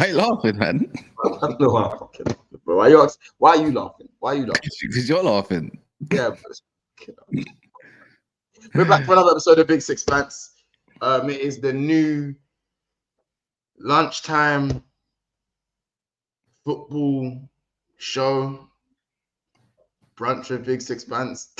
Why are you laughing, man? I don't know why I'm fucking laughing, bro. Why are you laughing? Because you're laughing. Yeah, we're back for another episode of Big Six Fans. It is the new lunchtime football show, brunch with Big Six Fans.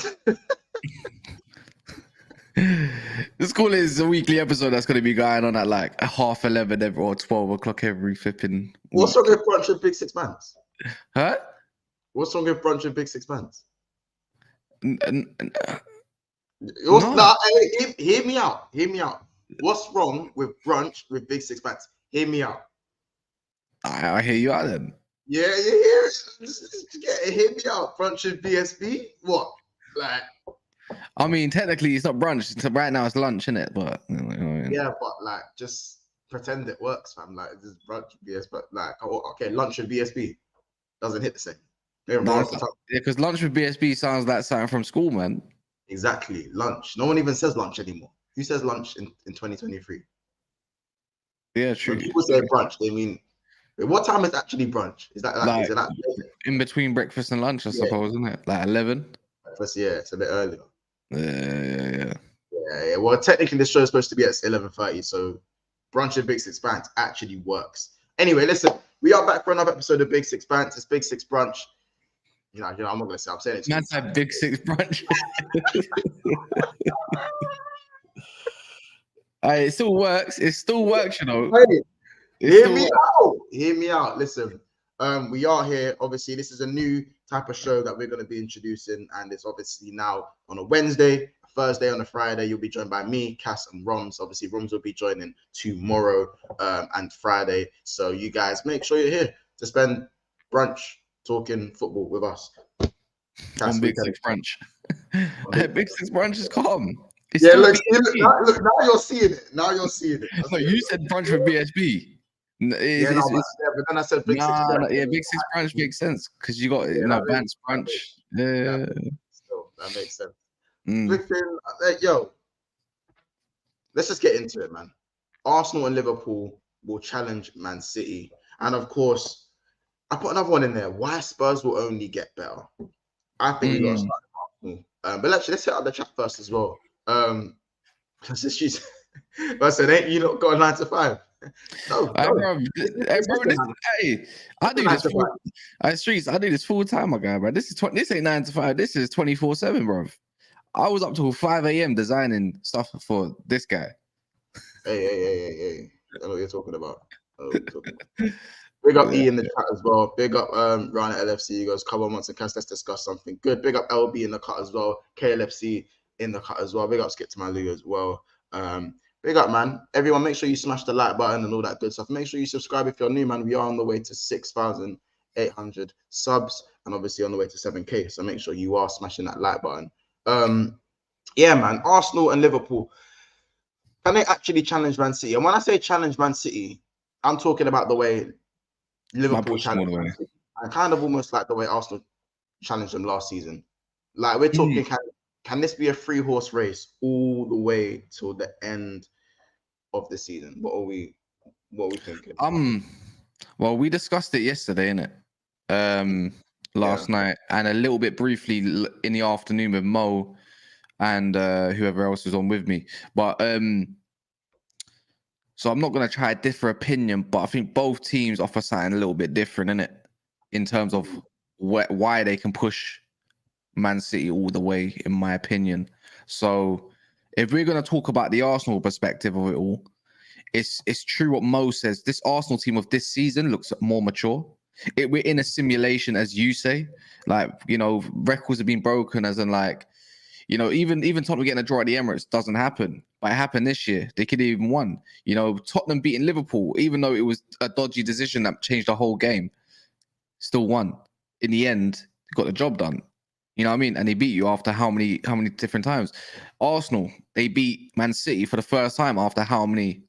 Let's call it a weekly episode that's going to be going on at like 11:30 or 12 o'clock every flipping week. What's wrong with brunch with Big Six Fans? Huh? What's wrong with brunch with Big Six Fans? No. Hear me out. Hear me out. What's wrong with brunch with Big Six Fans? Hear me out. I hear you out then. Yeah. Hear me out. Brunch with BSB? What? Like, I mean, technically, it's not brunch. Right now, it's lunch, isn't it? But yeah, but like, just pretend it works, fam. Like, this is brunch with BSB, but like, okay, lunch with BSB doesn't hit the same. Because lunch with BSB sounds like something from school, man. Exactly, lunch. No one even says lunch anymore. Who says lunch in 2023? Yeah, true. When people say brunch, they mean, what time is actually brunch? Is that like, is it like in between breakfast and lunch, I suppose, isn't it? Like 11? Breakfast, yeah, it's a bit earlier. Yeah. Well, technically, this show is supposed to be at 11:30, so brunch with Big Six Fans actually works. Anyway, listen, we are back for another episode of Big Six Fans. It's Big Six Brunch. You know, I'm not gonna say. I'm saying it. Man said Big Six Brunch. It still works. It still works, you know. Hear me out. Listen, we are here. Obviously, this is a new type of show that we're going to be introducing, and it's obviously now on a Wednesday, a Thursday, on a Friday. You'll be joined by me, Cass, and Roms. Obviously, Roms will be joining tomorrow and Friday. So you guys make sure you're here to spend brunch talking football with us. On Big Six Brunch. Big Six Brunch is calm. Look, now you're seeing it. Now you're seeing it. No, you said brunch with BSB. But then I said Big Six Brunch. Yeah, Big Six Brunch makes sense because you got Vance Brunch. Yeah. That makes sense. Yo, let's just get into it, man. Arsenal and Liverpool will challenge Man City. And of course, I put another one in there. Why Spurs will only get better. I think we got to start with Arsenal. But let's hit out the chat first as well. I said, ain't you not got a 9 to 5? No, I do this. Streets, I do this full time, my guy, bro. This ain't 9 to 5. This is 24/7, bro. I was up till 5 a.m. designing stuff for this guy. Hey. I know what you're talking about. Big up E in the chat as well. Big up Ryan at LFC. He goes, come on, once and Cass, let's discuss something good. Big up LB in the cut as well. KLFC in the cut as well. Big up Skip to my Lou as well. Big up, man. Everyone, make sure you smash the like button and all that good stuff. Make sure you subscribe if you're new, man. We are on the way to 6,800 subs and obviously on the way to 7K. So make sure you are smashing that like button. Yeah, man. Arsenal and Liverpool. Can they actually challenge Man City? And when I say challenge Man City, I'm talking about the way Liverpool challenged Man City. And kind of almost like the way Arsenal challenged them last season. Like, we're talking, can this be a 3-horse race all the way till the end of the season? What are we thinking? Well, we discussed it yesterday, innit? Last night, and a little bit briefly in the afternoon with Mo and whoever else was on with me. But so I'm not gonna try a different opinion, but I think both teams offer something a little bit different, innit? In terms of why they can push Man City all the way, in my opinion. So if we're going to talk about the Arsenal perspective of it all, it's true what Mo says. This Arsenal team of this season looks more mature. We're in a simulation, as you say. Like, you know, records have been broken, as in, like, you know, even Tottenham getting a draw at the Emirates doesn't happen. But it happened this year. They could have even won. You know, Tottenham beating Liverpool, even though it was a dodgy decision that changed the whole game, still won. In the end, they got the job done. You know what I mean? And they beat you after how many different times? Arsenal, they beat Man City for the first time after how many?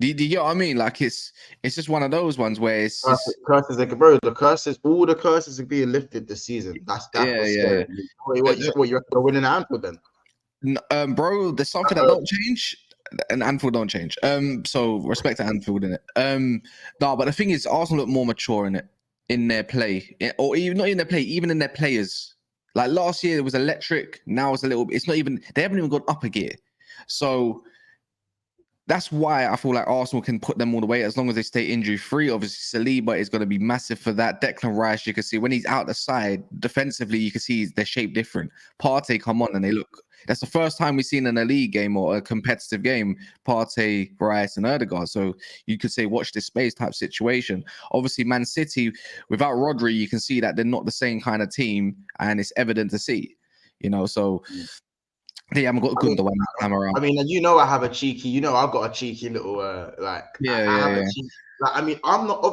Do you get what I mean? Like, it's just one of those ones where it's curses, like, bro. All the curses are being lifted this season. That's yeah. What you're winning the Anfield then? Bro, there's something that don't change. and Anfield don't change. So respect to Anfield in it. No, but the thing is, Arsenal look more mature in it, in their play, or even not in their play, even in their players. Like last year, it was electric. Now it's a little bit. It's not even. They haven't even gone up a gear. So that's why I feel like Arsenal can put them all the way as long as they stay injury free. Obviously, Saliba is going to be massive for that. Declan Rice, you can see when he's out the side defensively, you can see they're shaped different. Partey come on and they look. That's the first time we've seen in a league game or a competitive game, Partey, Rice, and Erdegaard. So you could say watch this space type situation. Obviously, Man City without Rodri, you can see that they're not the same kind of team, and it's evident to see. So. They haven't got Gundogan time around. I mean, and I have a cheeky, I've got a cheeky little I have a cheeky. Like, I mean, I'm not a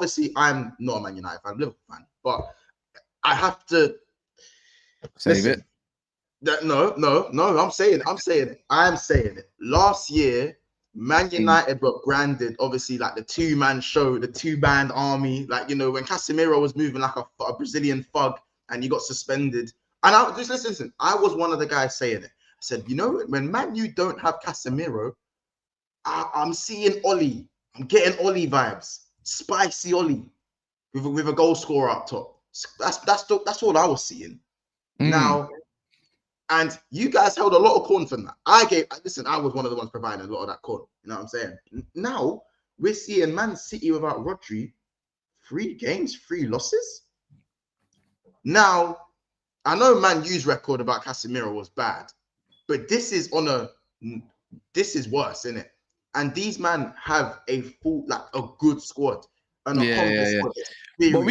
Man United fan, I'm a Liverpool fan, but I have to save it. No, I'm saying it. Last year, Man United were branded obviously like the two-man show, the two-band army. Like when Casemiro was moving like a Brazilian thug and he got suspended. And I just listen. I was one of the guys saying it. I said, when Man U don't have Casemiro, I'm seeing Oli. I'm getting Oli vibes, spicy Oli, with a goal scorer up top. That's all I was seeing. Now, and you guys held a lot of corn from that. I was one of the ones providing a lot of that corn. You know what I'm saying? Now we're seeing Man City without Rodri, 3 games, 3 losses. Now, I know Man U's record about Casemiro was bad. But this is worse, isn't it? And these men have a good squad and a humble squad. But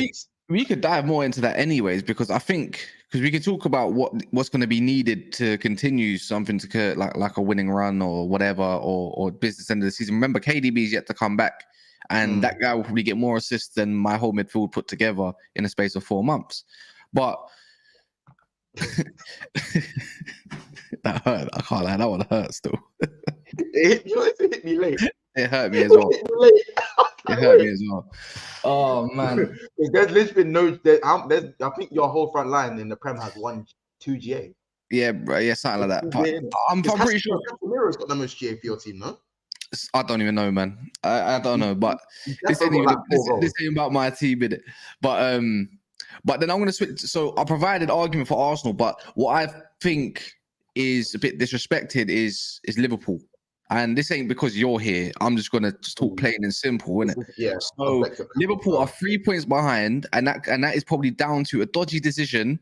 we could dive more into that anyways, because I think we can talk about what's going to be needed to continue something to like a winning run or whatever, or business end of the season. Remember, KDB is yet to come back, and that guy will probably get more assists than my whole midfield put together in a space of 4 months. But that hurt. I can't lie. That one hurt still. It hit me late. It hurt me as well. It hurt me as well. Oh man. There's literally I think your whole front line in the Prem has 2 GA. Yeah, bro. Yeah, something like that. But I'm pretty sure Casemiro's got the most GA for your team, no? I don't even know, man. I don't know. But this ain't about my team, innit? But then I'm going to switch. So I provided argument for Arsenal, but what I think is a bit disrespected is Liverpool. And this ain't because you're here. I'm just going to talk plain and simple, innit? Yeah. So Liverpool are 3 points behind, and that is probably down to a dodgy decision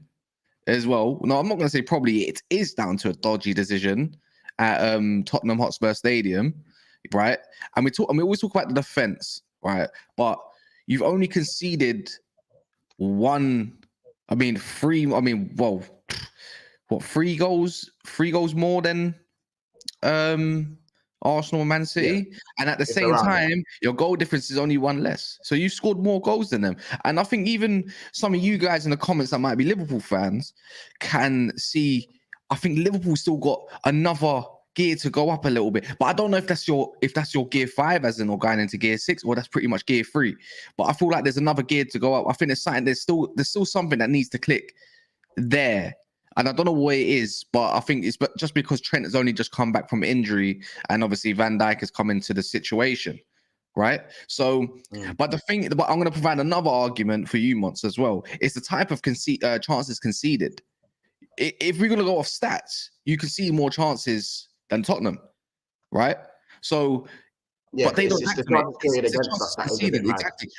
as well. No, I'm not going to say probably. It is down to a dodgy decision at Tottenham Hotspur Stadium, right? And we always talk about the defense, right? But you've only conceded 3 goals more than Arsenal and Man City, and at the same time your goal difference is only 1 less, so you scored more goals than them. And I think even some of you guys in the comments that might be Liverpool fans can see, I think Liverpool still got another gear to go up a little bit, but I don't know if that's your gear 5 as in, or going into gear 6, or that's pretty much gear 3. But I feel like there's another gear to go up. I think there's still something that needs to click there, and I don't know what it is, but I think it's just because Trent has only just come back from injury, and obviously Van Dijk has come into the situation, right? So, but I'm going to provide another argument for you, Mons, as well. It's the type of chances conceded. If we're going to go off stats, you can see more chances than Tottenham, right? So, yeah, but they don't exactly.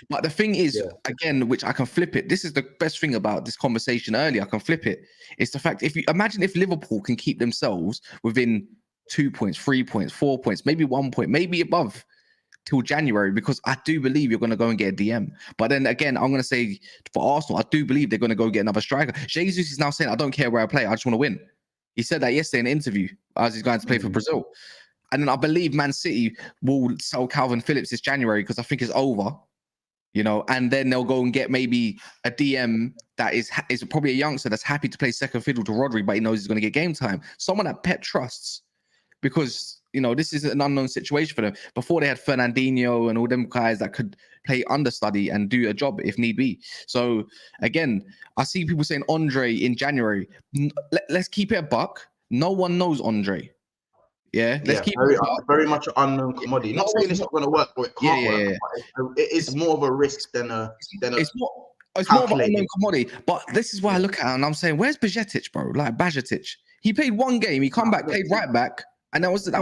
But the thing is, again, which I can flip it. This is the best thing about this conversation earlier. I can flip it. It's the fact, if you imagine if Liverpool can keep themselves within 2 points, 3 points, 4 points, maybe 1 point, maybe above till January, because I do believe you're going to go and get a DM. But then again, I'm going to say for Arsenal, I do believe they're going to go get another striker. Jesus is now saying, I don't care where I play, I just want to win. He said that yesterday in an interview as he's going to play for Brazil. And then I believe Man City will sell Calvin Phillips this January because I think it's over, and then they'll go and get maybe a DM that is probably a youngster that's happy to play second fiddle to Rodri, but he knows he's going to get game time. Someone that Pep trusts, because, this is an unknown situation for them. Before they had Fernandinho and all them guys that could play understudy and do a job if need be. So again, I see people saying Andre in January. Let's keep it a buck. No one knows Andre. Yeah, let's Yeah, keep very, it. very much an unknown commodity. No, Not saying it's not going to work or it yeah, can't yeah, work, yeah. but it is more of a risk than a It's more. It's more of an calculated. unknown commodity, but this is why I look at it and I'm saying, where's Bajetic, bro? Like Bajetic, he played one game, he come back, played right back, and that was it.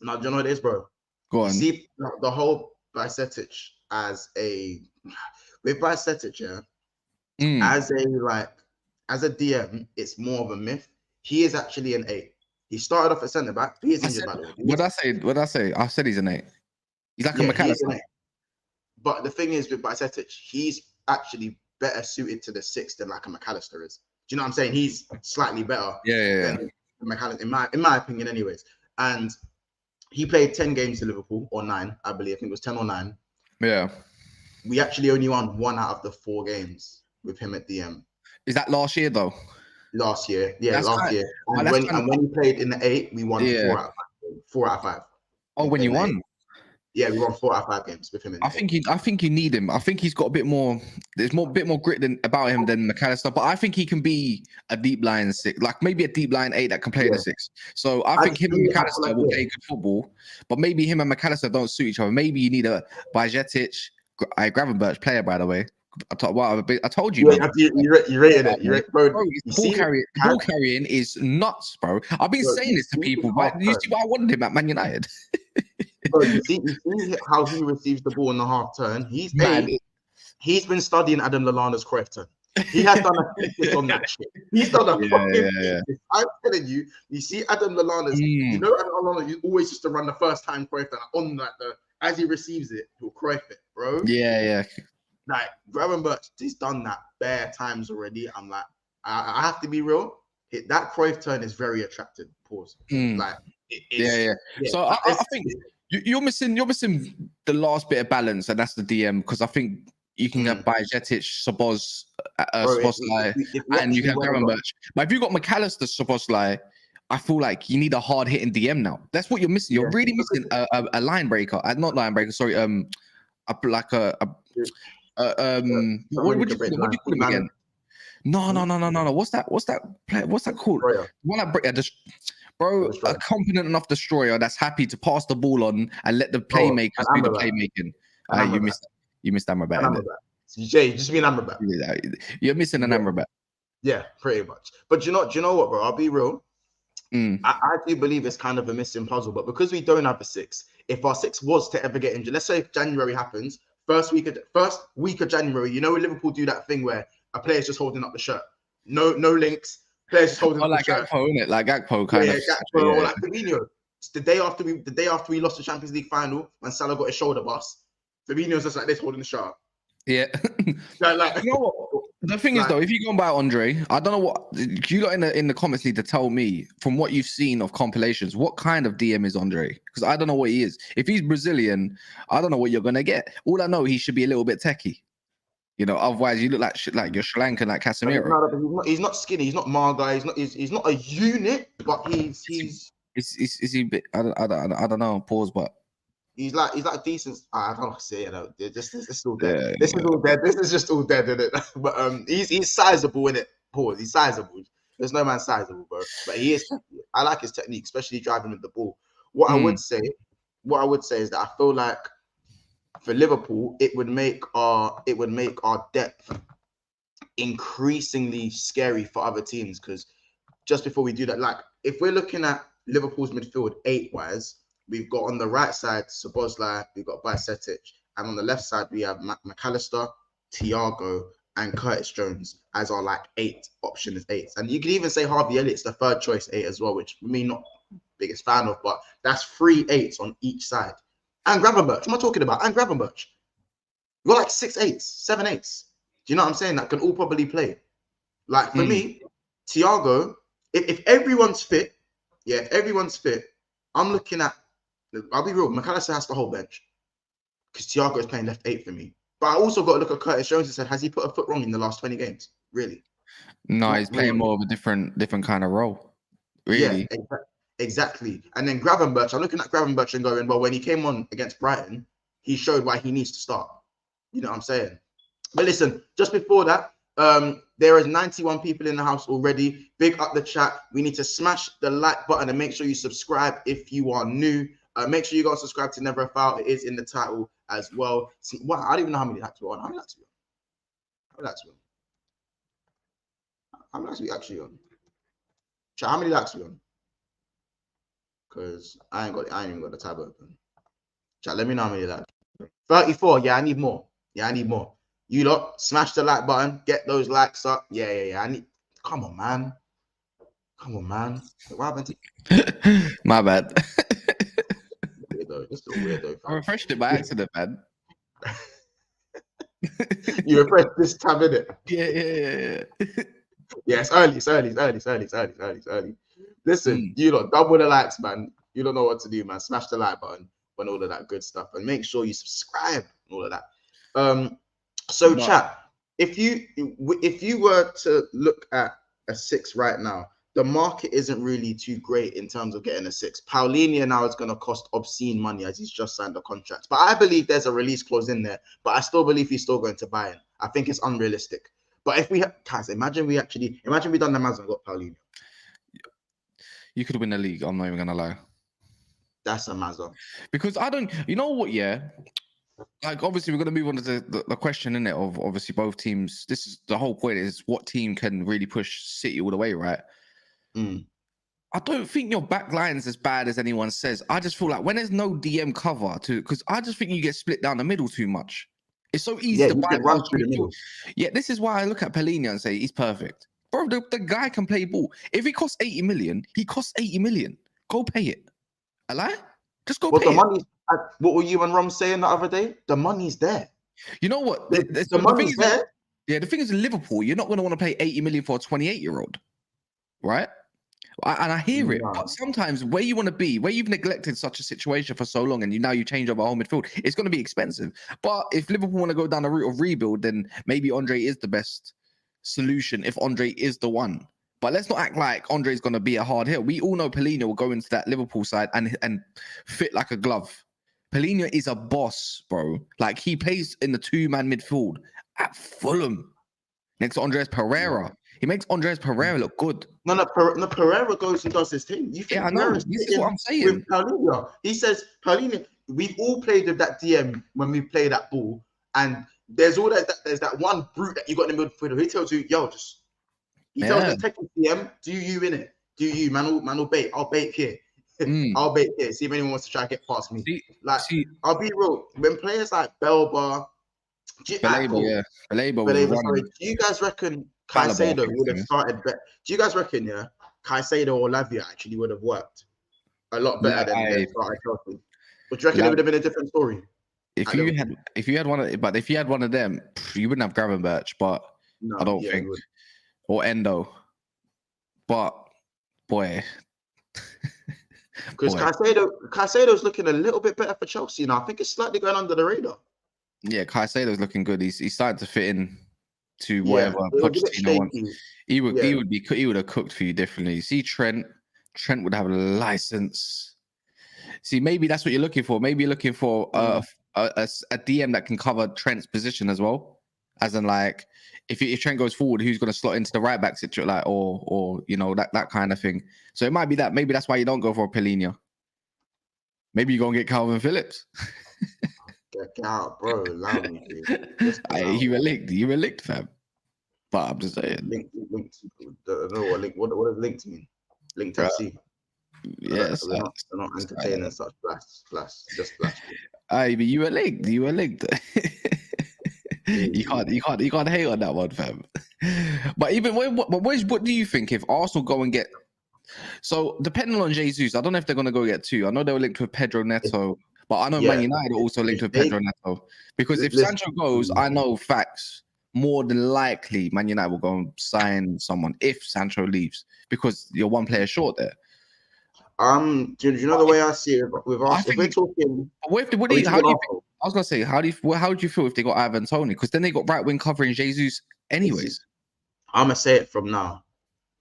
Now, do you know what it is, bro? Go You on. see the whole Bajetic with Bajetic, yeah, as a DM, it's more of a myth. He is actually an 8. He started off at centre back. He is injured, by the way. What did I say? What did I say? I said he's an 8. He's like a He is an McAllister. 8. But the thing is with Bajetic, he's actually better suited to the 6 than like a McAllister is. Do you know what I'm saying? He's slightly better than McAllister, in my opinion, anyways. And he played 10 games to Liverpool, or 9, I believe. I think it was 10 or 9. Yeah. We actually only won 1 out of the 4 games with him at DM. Is that last year though? Last year, yeah, last year. And when he played in the 8, we won 4 out of 5. 4 out of 5. Oh, when you won? Yeah, we won 4 out of 5 games with him. I think you need him. I think he's got a bit more. There's a bit more grit about him than McAllister. But I think he can be a deep line 6, like maybe a deep line 8 that can play the 6. So I think him and McAllister will play good football. But maybe him and McAllister don't suit each other. Maybe you need a Bajetic, Gravenberch player, by the way. I told you. Yeah, you rated it. Bro, ball carrying is nuts, bro. I've been saying this to people, but you see what I wanted him at Man United. Bro, you see how he receives the ball in the half turn. He's been studying Adam Lallana's Cruyff turn. He has done a thesis on that shit. He's done a fucking thesis. I'm telling you, you see Adam Lallana's, you know Adam Lallana, you always used to run the first time Cruyff turn on that as he receives it, he'll Cruyff it, bro. Yeah. Like Gravenberch, he's done that bare times already. I'm like, I have to be real. That Cruyff turn is very attractive. Pause. Like, So I think you're missing the last bit of balance, and that's the DM, because I think you can get Bajetic, Szoboszlai, and you can have Gravenberch. But if you got McAllister, Szoboszlai, I feel like you need a hard hitting DM now. That's what you're missing. You're really missing a line breaker. Not line breaker. Sorry. What would you call him again? No. What's that play? What's that called? Bro, a competent enough destroyer that's happy to pass the ball on and let the playmakers do the playmaking. You missed Amrabat. Jay, you just mean Amrabat. You're missing an Amrabat. Yeah, pretty much. But do you know what, bro? I'll be real. I do believe it's kind of a missing puzzle, but because we don't have a 6, if our 6 was to ever get injured, let's say if January happens, first week of January, you know, when Liverpool do that thing where a player's just holding up the shirt, no links, players just holding up the shirt. Gakpo, isn't it? Like Gakpo kind of. Gakpo, or like Firmino. The day after we lost the Champions League final, when Salah got his shoulder bust, Firmino's just like this holding the shirt up. Yeah. You know what? The thing is, though, if you go and buy Andre, I don't know what you got in the comments need to tell me from what you've seen of compilations, what kind of DM is Andre? Because I don't know what he is. If he's Brazilian, I don't know what you're gonna get. All I know, he should be a little bit techie. You know, otherwise you look like you're Sri Lankan, like Casemiro. He's not skinny. He's not Marga. He's not a unit, but he's. Is he a bit? I don't know. Pause, but. He's like decent. I don't know to say it. This is all dead. This is all dead. This is just all dead, isn't it? But he's sizable in it. Pause. He's sizable. There's no man sizable, bro. But he is. I like his technique, especially driving with the ball. What I would say is that I feel like for Liverpool, it would make our depth increasingly scary for other teams, because just before we do that, like if we're looking at Liverpool's midfield 8-wise. We've got on the right side Szoboszlai, we've got Bajetic, and on the left side we have McAllister, Thiago, and Curtis Jones as our like 8 options 8s. And you could even say Harvey Elliott's the third choice 8 as well, which me not biggest fan of, but that's 3 8s on each side. And Gravenberch, what am I talking about? And Gravenberch. We've got like 6 8s, 7 8s. Do you know what I'm saying? That can all probably play. Like for me, Thiago, if everyone's fit, I'm looking at, I'll be real, McAllister has the whole bench because Thiago is playing left 8 for me. But I also got to look at Curtis Jones and said, has he put a foot wrong in the last 20 games? Really? No, he's playing more of a different kind of role. Really? Yeah, exactly. And then Gravenberch, I'm looking at Gravenberch and going, well, when he came on against Brighton, he showed why he needs to start. You know what I'm saying? But listen, just before that, There is 91 people in the house already. Big up the chat. We need to smash the like button and make sure you subscribe if you are new. Make sure you go subscribe to Never a Foul. It is in the title as well. See, wow, I don't even know how many likes we're on. How many likes we on? How many likes we actually on? Chat, how many likes we on? Because I ain't even got the tab open. Chat, let me know how many likes. 34. Yeah, I need more. You lot, smash the like button. Get those likes up. Yeah. Come on, man. What happened to My bad. weirdo? This is a weirdo. I refreshed it by accident, man. You refreshed this tab, innit? Yeah. Yeah, it's early. Listen, you lot, double the likes, man. You don't know what to do, man. Smash the like button and all of that good stuff. And make sure you subscribe and all of that. So chat, if you were to look at a 6 right now, the market isn't really too great in terms of getting a 6. Paulinho now is going to cost obscene money as he's just signed the contract. But I believe there's a release clause in there. But I still believe he's still going to buy it. I think it's unrealistic. But if we guys, imagine we done the Amazon got Paulinho. You could win the league. I'm not even gonna lie. That's Amazon. Because I don't. You know what? Yeah. Like obviously we're gonna move on to the question in it of obviously both teams. This is the whole point: is what team can really push City all the way, right? I don't think your back line is as bad as anyone says. I just feel like when there's no DM cover because I just think you get split down the middle too much. It's so easy to buy run through the middle. Yeah, this is why I look at Paulinho and say he's perfect. Bro, the guy can play ball. If he costs 80 million, he costs 80 million. Go pay it. I lie? Just go pay the it. Money, what were you and Rom saying the other day? The money's there. You know what? The money's there. Yeah, the thing is in Liverpool, you're not going to want to pay 80 million for a 28-year-old, right? And I hear it, but sometimes where you want to be, where you've neglected such a situation for so long and you change over a whole midfield, it's going to be expensive. But if Liverpool want to go down the route of rebuild, then maybe Andre is the best solution if Andre is the one. But let's not act like Andre is going to be a hard hill. We all know Paulinho will go into that Liverpool side and fit like a glove. Paulinho is a boss, bro. Like he plays in the 2-man midfield at Fulham next to Andreas Pereira. Yeah. He makes Andreas Pereira look good. No, Pereira goes and does his thing. You think I know. This is what I'm saying. With Paulinho, he says, Paulinho, we've all played with that DM when we play that ball. And there's that one brute that you got in the midfield. He tells you, yo, he tells the technical DM, do you in it? Do you, man will bait. I'll bait here. I'll bait here. See if anyone wants to try to get past me. I'll be real. When players like Belba, do you guys reckon Caicedo would have started better? Do you guys reckon, Caicedo or Lavia actually would have worked a lot better than they started Chelsea? But do you reckon it would have been a different story? If you had one of them, you wouldn't have Gravenberch, but no, I don't think, or Endo. But boy, because Caicedo's looking a little bit better for Chelsea now. I think it's slightly going under the radar. Yeah, Caicedo's looking good. He's starting to fit in to whatever Pochettino wants. He would have cooked for you differently. See, Trent would have a license. See, maybe that's what you're looking for. Maybe you're looking for a DM that can cover Trent's position as well. As in, like, if Trent goes forward, who's going to slot into the right back situation, like, or that kind of thing. So it might be that. Maybe that's why you don't go for a Paulinho. Maybe you go and get Calvin Phillips. Get out, bro. Allow me, dude. You were linked, fam. But I'm just saying. Linked. I don't know what link. What does linked mean? Linked FC. Yes. They're not entertaining such flash. But you were linked. You can't hate on that one, fam. But even what do you think if Arsenal go and get? So depending on Jesus, I don't know if they're gonna go get 2. I know they were linked with Pedro Neto. But I know Man United are also linked with Pedro Neto. Because if Sancho goes, I know facts. More than likely, Man United will go and sign someone if Sancho leaves. Because you're one player short there. Do you know the way I see it with Arsenal? If we're talking... I was going to say, how would you feel if they got Ivan Toney? Because then they got right wing covering Jesus anyways. I'm going to say it from now.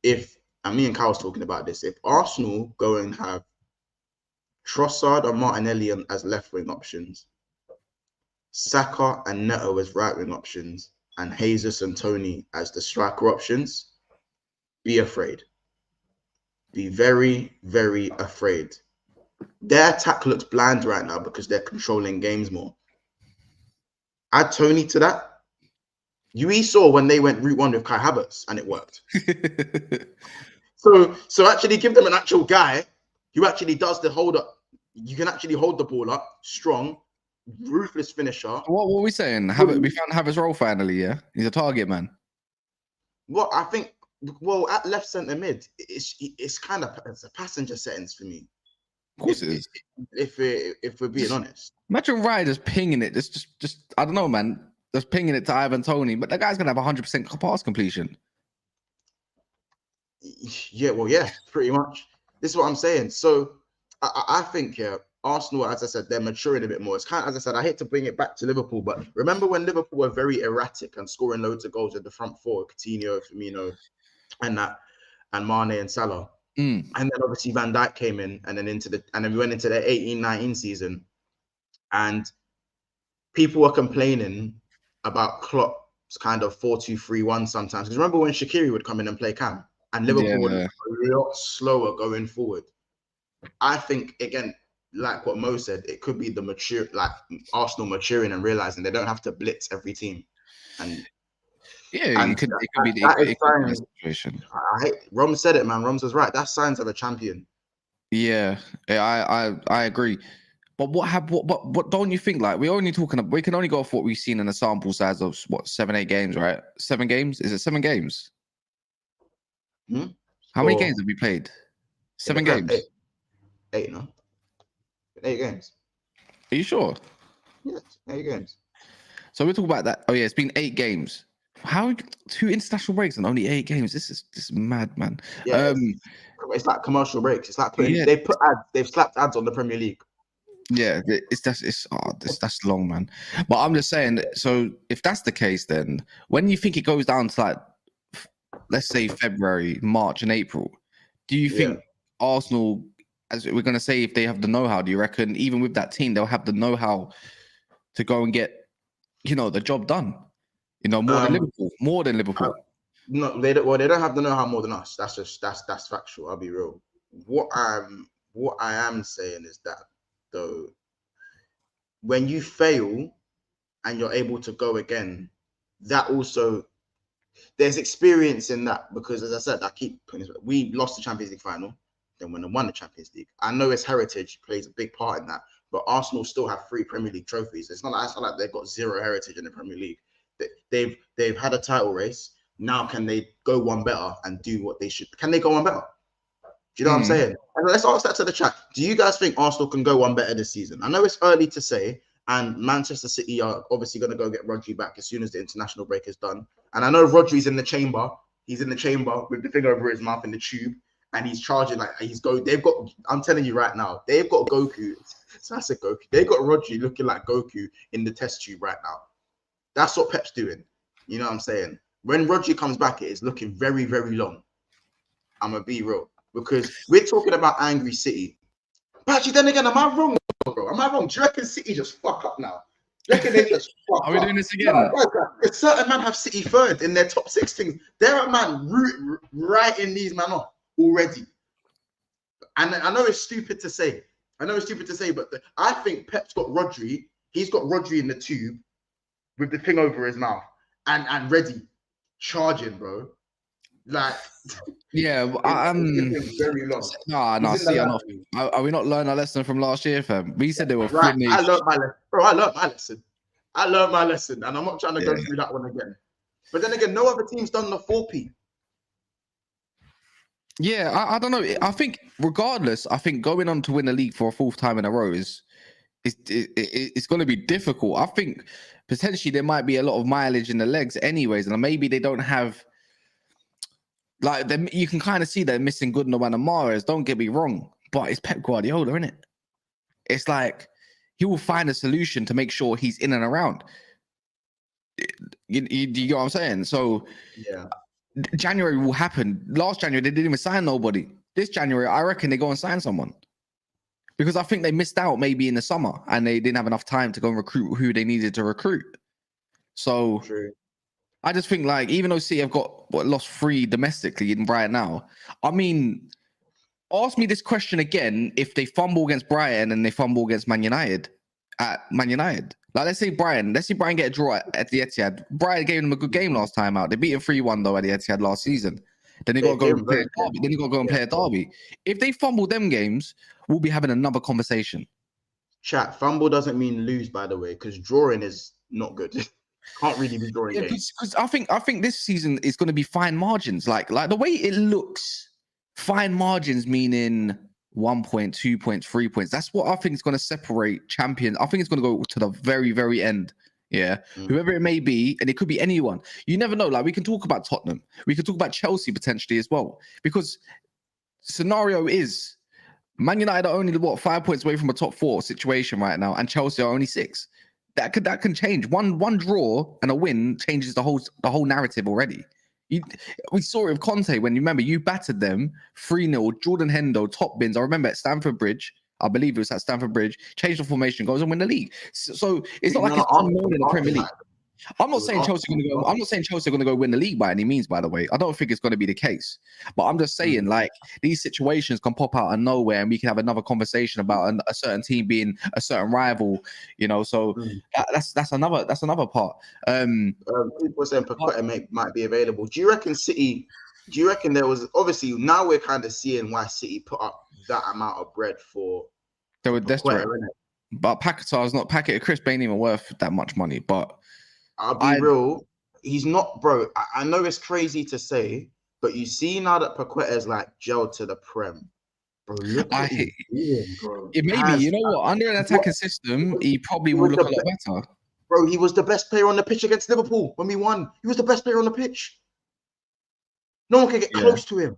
And me and Kyle was talking about this. If Arsenal go and have Trossard and Martinelli as left wing options, Saka and Neto as right wing options, and Jesus and Tony as the striker options, be afraid. Be very, very afraid. Their attack looks bland right now because they're controlling games more. Add Tony to that. You saw when they went route one with Kai Havertz and it worked. So actually give them an actual guy who actually does the hold up. You can actually hold the ball up, strong, ruthless finisher. What were we saying? We found Havertz role finally, yeah? He's a target man. Well, I think, at left centre mid, it's kind of it's a passenger settings for me. Of course it is. If we're being honest. Imagine Ryan just pinging it. Just I don't know, man. Just pinging it to Ivan Toney, but that guy's gonna have 100% pass completion. Yeah, pretty much. This is what I'm saying. So I think Arsenal, as I said, they're maturing a bit more. It's kind of, as I said, I hate to bring it back to Liverpool, but remember when Liverpool were very erratic and scoring loads of goals at the front four, Coutinho, Firmino, and Mane and Salah. And then obviously Van Dijk came in, and then we went into the 18-19 season, and people were complaining about Klopp's kind of 4-2-3-1 sometimes. Because remember when Shaqiri would come in and play cam, and Liverpool would be a lot slower going forward. I think, again, like what Mo said, it could be Arsenal maturing and realizing they don't have to blitz every team. And it could be the situation. Rom said it, man. Roms was right. That's signs of a champion. Yeah, I agree. But what don't you think? Like, we can only go off what we've seen in a sample size of 7-8 games, right? 7 games? Is it 7 games? How many games have we played? 7 games. 8, no? 8 games. Are you sure? Yes, 8 games. So we're talking about that. Oh yeah, it's been 8 games. How 2 international breaks and only 8 games? This is mad, man. Yeah, it's like commercial breaks. It's like they've slapped ads on the Premier League. Yeah, that's long, man. But I'm just saying. So if that's the case, then when you think it goes down to, like, let's say February, March, and April, do you think Arsenal, as we're going to say, if they have the know-how, do you reckon even with that team they'll have the know-how to go and get, the job done? More than Liverpool. No, they don't. Well, they don't have the know-how more than us. That's factual. I'll be real. What I am saying is that, though, when you fail and you're able to go again, that also, there's experience in that, because, as I said, we lost the Champions League final, then when they won the Champions League. I know its heritage plays a big part in that, but Arsenal still have 3 Premier League trophies. It's not like they've got 0 heritage in the Premier League. They've had a title race. Now can they go one better and do what they should? Can they go one better? Do you know what I'm saying? And let's ask that to the chat. Do you guys think Arsenal can go one better this season? I know it's early to say, and Manchester City are obviously going to go get Rodri back as soon as the international break is done. And I know Rodri's in the chamber. He's in the chamber with the thing over his mouth in the tube, and he's charging like I'm telling you right now, they've got Goku. So I said Goku. They've got Rodri looking like Goku in the test tube right now. That's what Pep's doing. You know what I'm saying? When Rodri comes back, it is looking very, very long. I'm going to be real. Because we're talking about angry City. But actually, then again, am I wrong, bro? Am I wrong? Do you reckon City just fuck up now? Do you reckon they just fuck up? Are we doing this again? A certain man have City third in their top 6 things. They're a man writing these man off already. And I know it's stupid to say. But I think Pep's got Rodri. He's got Rodri in the tube with the thing over his mouth and ready, charging, bro. Like, yeah, very long. Are we not learning our lesson from last year, fam? We said they were finished. I learned my lesson. And I'm not trying to go through that one again. But then again, no other team's done the 4P. Yeah, I don't know. I think regardless, going on to win the league for a 4th time in a row it's going to be difficult. I think potentially there might be a lot of mileage in the legs anyways, and maybe they don't have, like, you can kind of see they're missing Gundogan and Mahrez, don't get me wrong, but it's Pep Guardiola, isn't it? It's like he will find a solution to make sure he's in and around. You get what I'm saying? So yeah, January will happen. Last January they didn't even sign nobody. This January I reckon they go and sign someone, because I think they missed out maybe in the summer and they didn't have enough time to go and recruit who they needed to recruit. So true. I just think like even though City have got lost 3 domestically in right now, I mean, ask me this question again if they fumble against Brighton and they fumble against Man United at Man United. Like let's say Brighton get a draw at the Etihad. Brighton gave them a good game last time out. They beat them 3-1 though at the Etihad last season. Then they got to go and play a derby. Then they got to go and play a derby. If they fumble them games, we'll be having another conversation. Chat, fumble doesn't mean lose, by the way, because drawing is not good. Can't really be drawing games. Because I think this season is going to be fine margins. Like the way it looks, fine margins meaning 1 point, 2 points, 3 points. That's what I think is going to separate champions. I think it's going to go to the very, very end. Yeah, whoever it may be, and it could be anyone. You never know. Like we can talk about Tottenham, we can talk about Chelsea potentially as well, because scenario is Man United are only 5 points away from a top 4 situation right now, and Chelsea are only 6. That can change. One draw and a win changes the whole narrative already. We saw it with Conte when you remember you battered them 3-0. Jordan Hendo top bins. I remember at Stamford Bridge. I believe it was at Stamford Bridge. Changed the formation, goes and win the league. So it's not like it's unknown in the Premier League. I'm not saying Chelsea are going to go. I'm not saying Chelsea are going to go win the league by any means. By the way, I don't think it's going to be the case. But I'm just saying, like these situations can pop out of nowhere, and we can have another conversation about a certain team being a certain rival. You know, so that's another part. People saying Paqueta might be available. Do you reckon City? Do you reckon there was obviously now we're kind of seeing why City put up that amount of bread for? They were desperate, but Packet Crisp ain't even worth that much money, but. I'll be real. He's not, bro. I know it's crazy to say, but you see now that Paqueta's like gelled to the Prem, bro. Look what he's doing, bro. It may be, you know what? Under an attacking system, he probably will look a lot better. Bro, he was the best player on the pitch against Liverpool when we won. He was the best player on the pitch. No one can get close to him.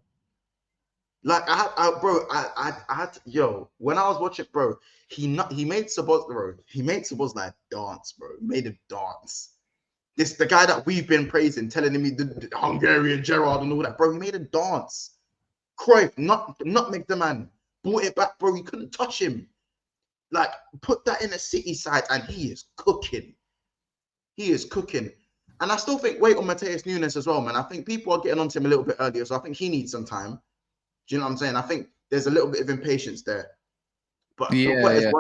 Like when I was watching, bro, he made Sabozz like dance, bro. He made him dance. This the guy that we've been praising, telling him the Hungarian Gerrard and all that, bro. He made him dance. Cruyff, not make the man. Brought it back, bro. He couldn't touch him. Like, put that in a City side, and he is cooking. He is cooking. And I still think wait on Matheus Nunes as well, man. I think people are getting onto him a little bit earlier, so I think he needs some time. Do you know what I'm saying? I think there's a little bit of impatience there. But I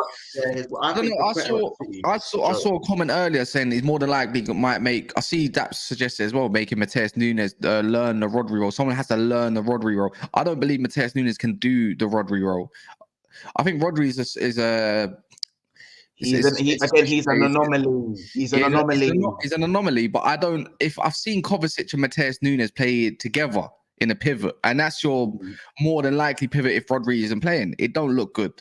saw a comment earlier saying he's more than likely might make. I see that suggested as well, making Matheus Nunes learn the Rodri role. Someone has to learn the Rodri role. I don't believe Matheus Nunes can do the Rodri role. I think Rodri is a. He's an anomaly. He's an anomaly. He's an anomaly. But I don't. If I've seen Kovacic and Matheus Nunes play together in a pivot, and that's your more than likely pivot if Rodri isn't playing, it don't look good.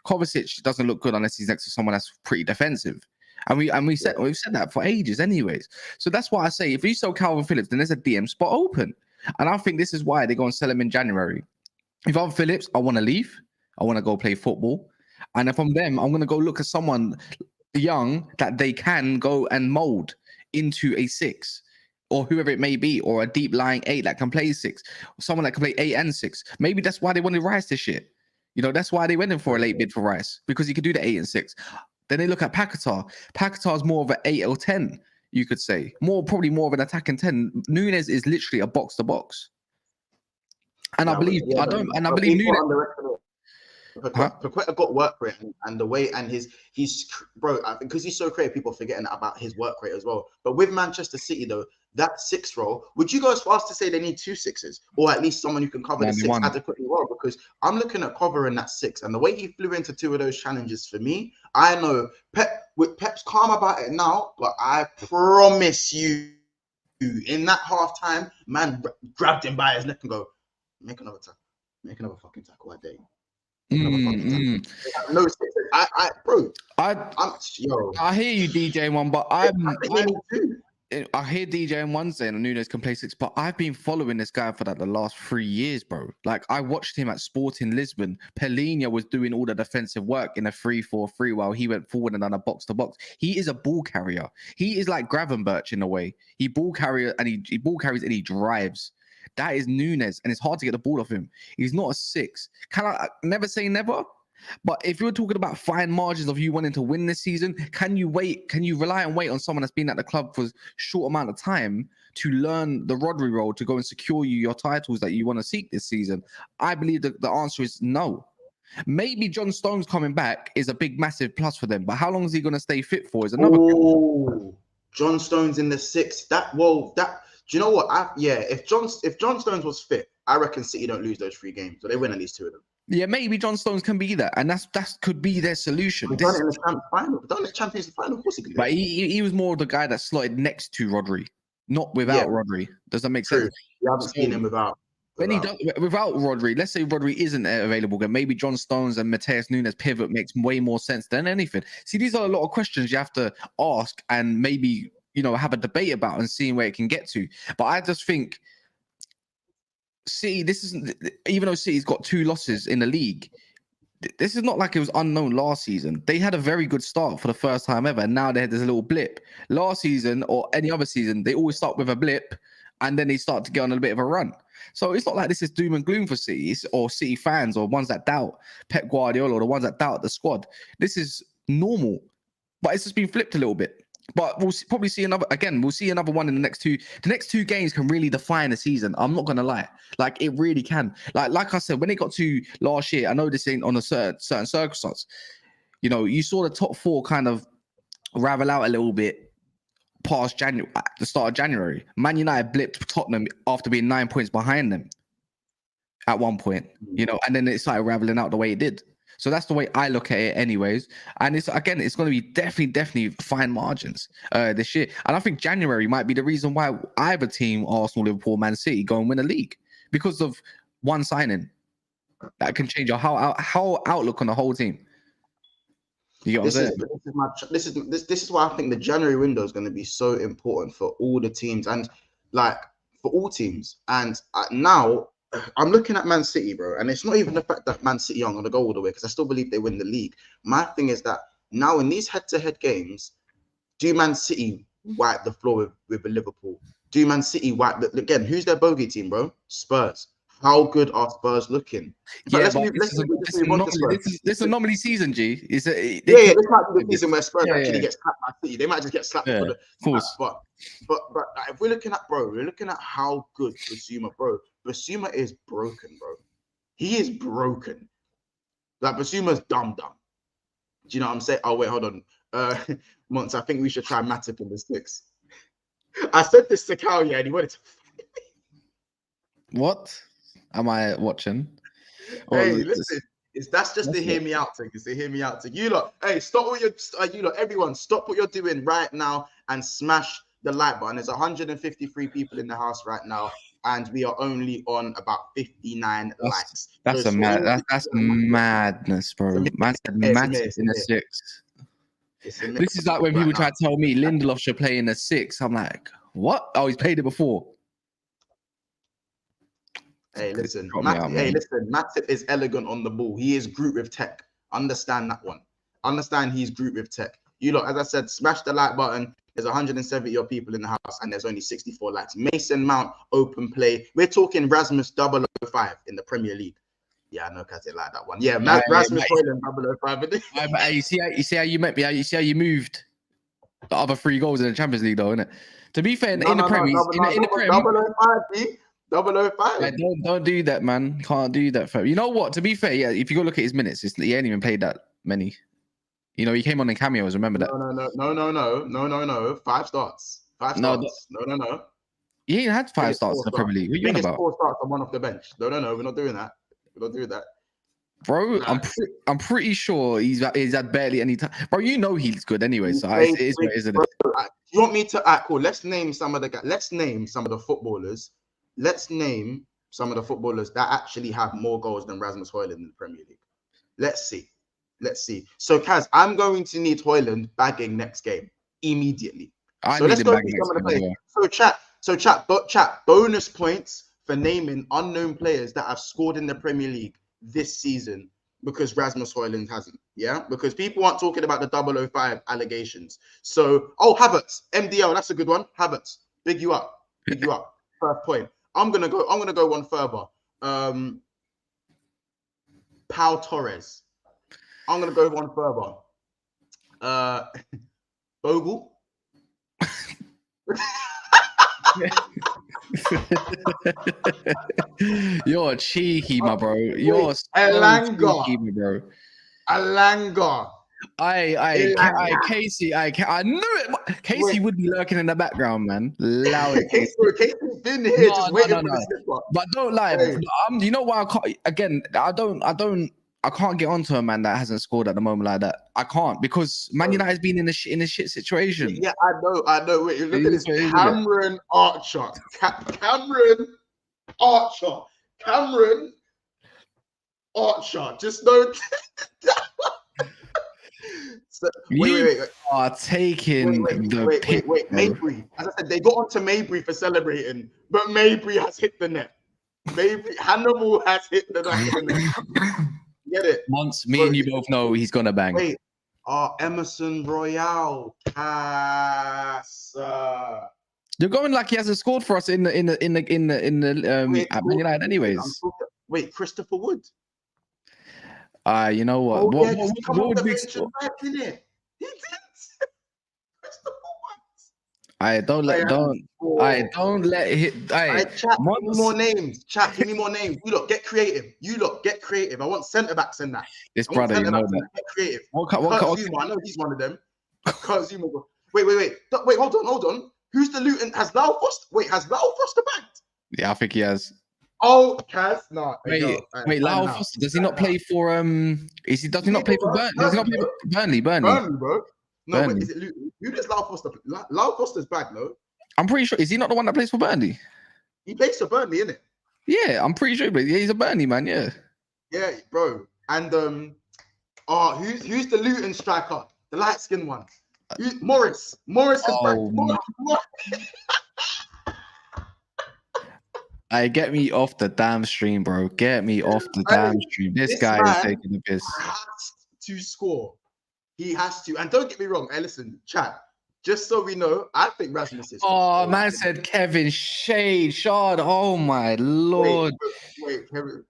Kovacic doesn't look good unless he's next to someone that's pretty defensive, and we've said that for ages, anyways. So that's why I say if you sell Calvin Phillips, then there's a DM spot open, and I think this is why they go and sell him in January. If I'm Phillips, I want to leave. I want to go play football, and if I'm them, I'm going to go look at someone young that they can go and mold into a 6. Or whoever it may be, or a deep lying 8 that can play 6, someone that can play 8 and 6. Maybe that's why they wanted Rice this year. You know, that's why they went in for a late bid for Rice, because he could do the 8 and 6. Then they look at Paquetá. Paquetá's more of an 8 or 10, you could say. Probably more of an attacking 10. Nunes is literally a box to box. And I believe Nunes. Paqueta got work rate and the way and he's bro. I think because he's so creative, people are forgetting about his work rate as well. But with Manchester City though, that 6 role, would you go as far as to say they need 2 6s, or at least someone who can cover the 6 adequately well? Because I'm looking at covering that 6, and the way he flew into 2 of those challenges for me, I know Pep's calm about it now, but I promise you, in that half time, man grabbed him by his neck and go, make another fucking tackle that day. No, I hear you DJing one, but I hear DJing one saying Nunes can play 6, but I've been following this guy for the last 3 years, bro. Like I watched him at Sporting Lisbon. Pelinha was doing all the defensive work in a 3-4-3 while he went forward and done a box to box. He is a ball carrier. He is like Gravenberch in a way. He ball carries and he drives. That is Nunes, and it's hard to get the ball off him. He's not a 6. Can I never say never? But if you're talking about fine margins of you wanting to win this season, can you wait? Can you rely and wait on someone that's been at the club for a short amount of time to learn the Rodri role to go and secure you your titles that you want to seek this season? I believe that the answer is no. Maybe John Stones coming back is a big, massive plus for them, but how long is he going to stay fit for? Is another. Oh, John Stones in the 6. Do you know what? If John Stones was fit, I reckon City don't lose those 3 games, so they win at least 2 of them. Yeah, maybe John Stones can be that, and that could be their solution. We've done it in the Champions final. We've done it in the Champions League final. Of course he can do But it. he was more of the guy that slotted next to Rodri, not without Rodri. Does that make sense? You haven't seen him without. When he does without Rodri, let's say Rodri isn't available again, maybe John Stones and Mateus Nunes pivot makes way more sense than anything. See, these are a lot of questions you have to ask and maybe have a debate about and seeing where it can get to. But I just think City, this isn't, even though City's got 2 losses in the league, this is not like it was unknown last season. They had a very good start for the first time ever, and now there's a little blip. Last season or any other season, they always start with a blip, and then they start to get on a bit of a run. So it's not like this is doom and gloom for City or City fans or ones that doubt Pep Guardiola or the ones that doubt the squad. This is normal, but it's just been flipped a little bit. But we'll probably see another again. We'll see another one in the next 2. The next 2 games can really define the season. I'm not gonna lie, like it really can. Like I said, when it got to last year, I know this ain't on a certain circumstance. You saw the top 4 kind of ravel out a little bit past January, at the start of January. Man United blipped Tottenham after being 9 points behind them at one point, and then it started raveling out the way it did. So that's the way I look at it anyways. And it's going to be definitely fine margins this year. And I think January might be the reason why either team, Arsenal, Liverpool, Man City, go and win a league because of one signing that can change your whole outlook on the whole team. You get what I'm saying? This is why I think the January window is going to be so important for all the teams and for all teams. And now I'm looking at Man City, bro, and it's not even the fact that Man City aren't going to go all the way because I still believe they win the league. My thing is that now in these head-to-head games, do Man City wipe the floor with Liverpool? Do Man City wipe again? Who's their bogey team, bro? Spurs. How good are Spurs looking? This is anomaly season, G. This might be the season where Spurs actually get slapped by City. They might just get slapped for the. Of course. But if we're looking at how good Basuma, bro. Basuma is broken, bro. He is broken. Like Basuma's dumb. Do you know what I'm saying? Oh wait, hold on. Monts, I think we should try Matip in the 6. I said this to Cal, and he wanted to. What? Am I watching? Hey, listen, that's just to hear me out thing. It's to hear me out thing. You lot, hey, stop what you're everyone, stop what you're doing right now and smash the like button. There's 153 people in the house right now, and we are only on about 59 likes. That's madness, bro. Man said Matip in the 6. This is like when people try to tell me Lindelof should play in the 6. I'm like, what? Oh, he's played it before. Hey, listen. Matip is elegant on the ball. He is group with tech. Understand that one. Understand he's group with tech. You lot, as I said, smash the like button. There's 170 of people in the house, and there's only 64 likes. Mason Mount, open play. We're talking Rasmus 005 in the Premier League. Yeah, I know because they like that one. Yeah, Rasmus Hojlund 005. You see how you met me? You see how you moved the other 3 goals in the Champions League, though, innit? To be fair, in the Premier League, 005. Like, don't do that, man. Can't do that. You know what? To be fair, yeah. If you go look at his minutes, he ain't even played that many. He came on in cameos. Remember that? No. 5 starts. 5 starts. No. He ain't had 5 starts in the Premier League. What are you on about? 4 starts and 1 off the bench. No. We're not doing that. Bro, nah. I'm pretty sure he's had barely any time. Bro, he's good anyway. So it is what it is, isn't it? You want me to cool? Let's name some of the guys. Let's name some of the footballers. Let's name some of the footballers that actually have more goals than Rasmus Hojlund in the Premier League. Let's see. So, Kaz, I'm going to need Hojlund bagging next game immediately. So let's go through some of the players. So chat. Bonus points for naming unknown players that have scored in the Premier League this season because Rasmus Hojlund hasn't. Yeah, because people aren't talking about the 005 allegations. So, Havertz, MDL, that's a good one. Havertz, big you up. First point. I'm gonna go one further. Pau Torres. I'm gonna go one further. Bogle. You're cheeky, my bro. You're so Elanga. cheeky, my bro. Elanga. Casey, I knew it. Casey would be lurking in the background, man. Allow it. Casey's been here just waiting for the slipper. But don't lie. Hey. You know why I can't? Again, I can't get onto a man that hasn't scored at the moment like that. I can't because Man United's been in a shit situation. Yeah, I know. Wait, look at this. Cameron Archer. Cameron Archer. Just know. So, wait. Are taking wait. Mabry. As I said, they got onto Mabry for celebrating, but Mabry has hit the net. Hannibal has hit the net. Get it? Once me and you both know he's gonna bang. Wait, Emerson Royale. You're going like he hasn't scored for us in the at Man United anyways. Wait, Christopher Wood. You know what? What would be? He did. I don't let it. Chat, give me more names. Give me more names. You lot get creative. I want centre backs in that. This brother, you know that. Get creative. Zuma, I know he's one of them. Kurt Zuma. Wait. Hold on. Who's the Luton? Has Lau Foster banked? Yeah, I think he has. Oh, Kaz, no. Wait, Lau Foster, does he not play for does he not play for Burnley? Does he not play for Burnley, bro. No, wait, is it Luton? Who does Lau Foster play? Lau Foster's back, no? I'm pretty sure. Is he not the one that plays for Burnley? He plays for Burnley, innit? Yeah, I'm pretty sure. But yeah, he's a Burnley man. Yeah. Yeah, bro. And who's the Luton striker? The light skinned one. Morris. Morris is back. Get me off the damn stream, bro. Get me off the damn stream. This guy is taking the piss. Has to score. He has to. And don't get me wrong. Hey, listen, chat. Just so we know, I think Rasmus is. Oh, man said Kevin Shard. Oh, my Lord. Wait, Kevin.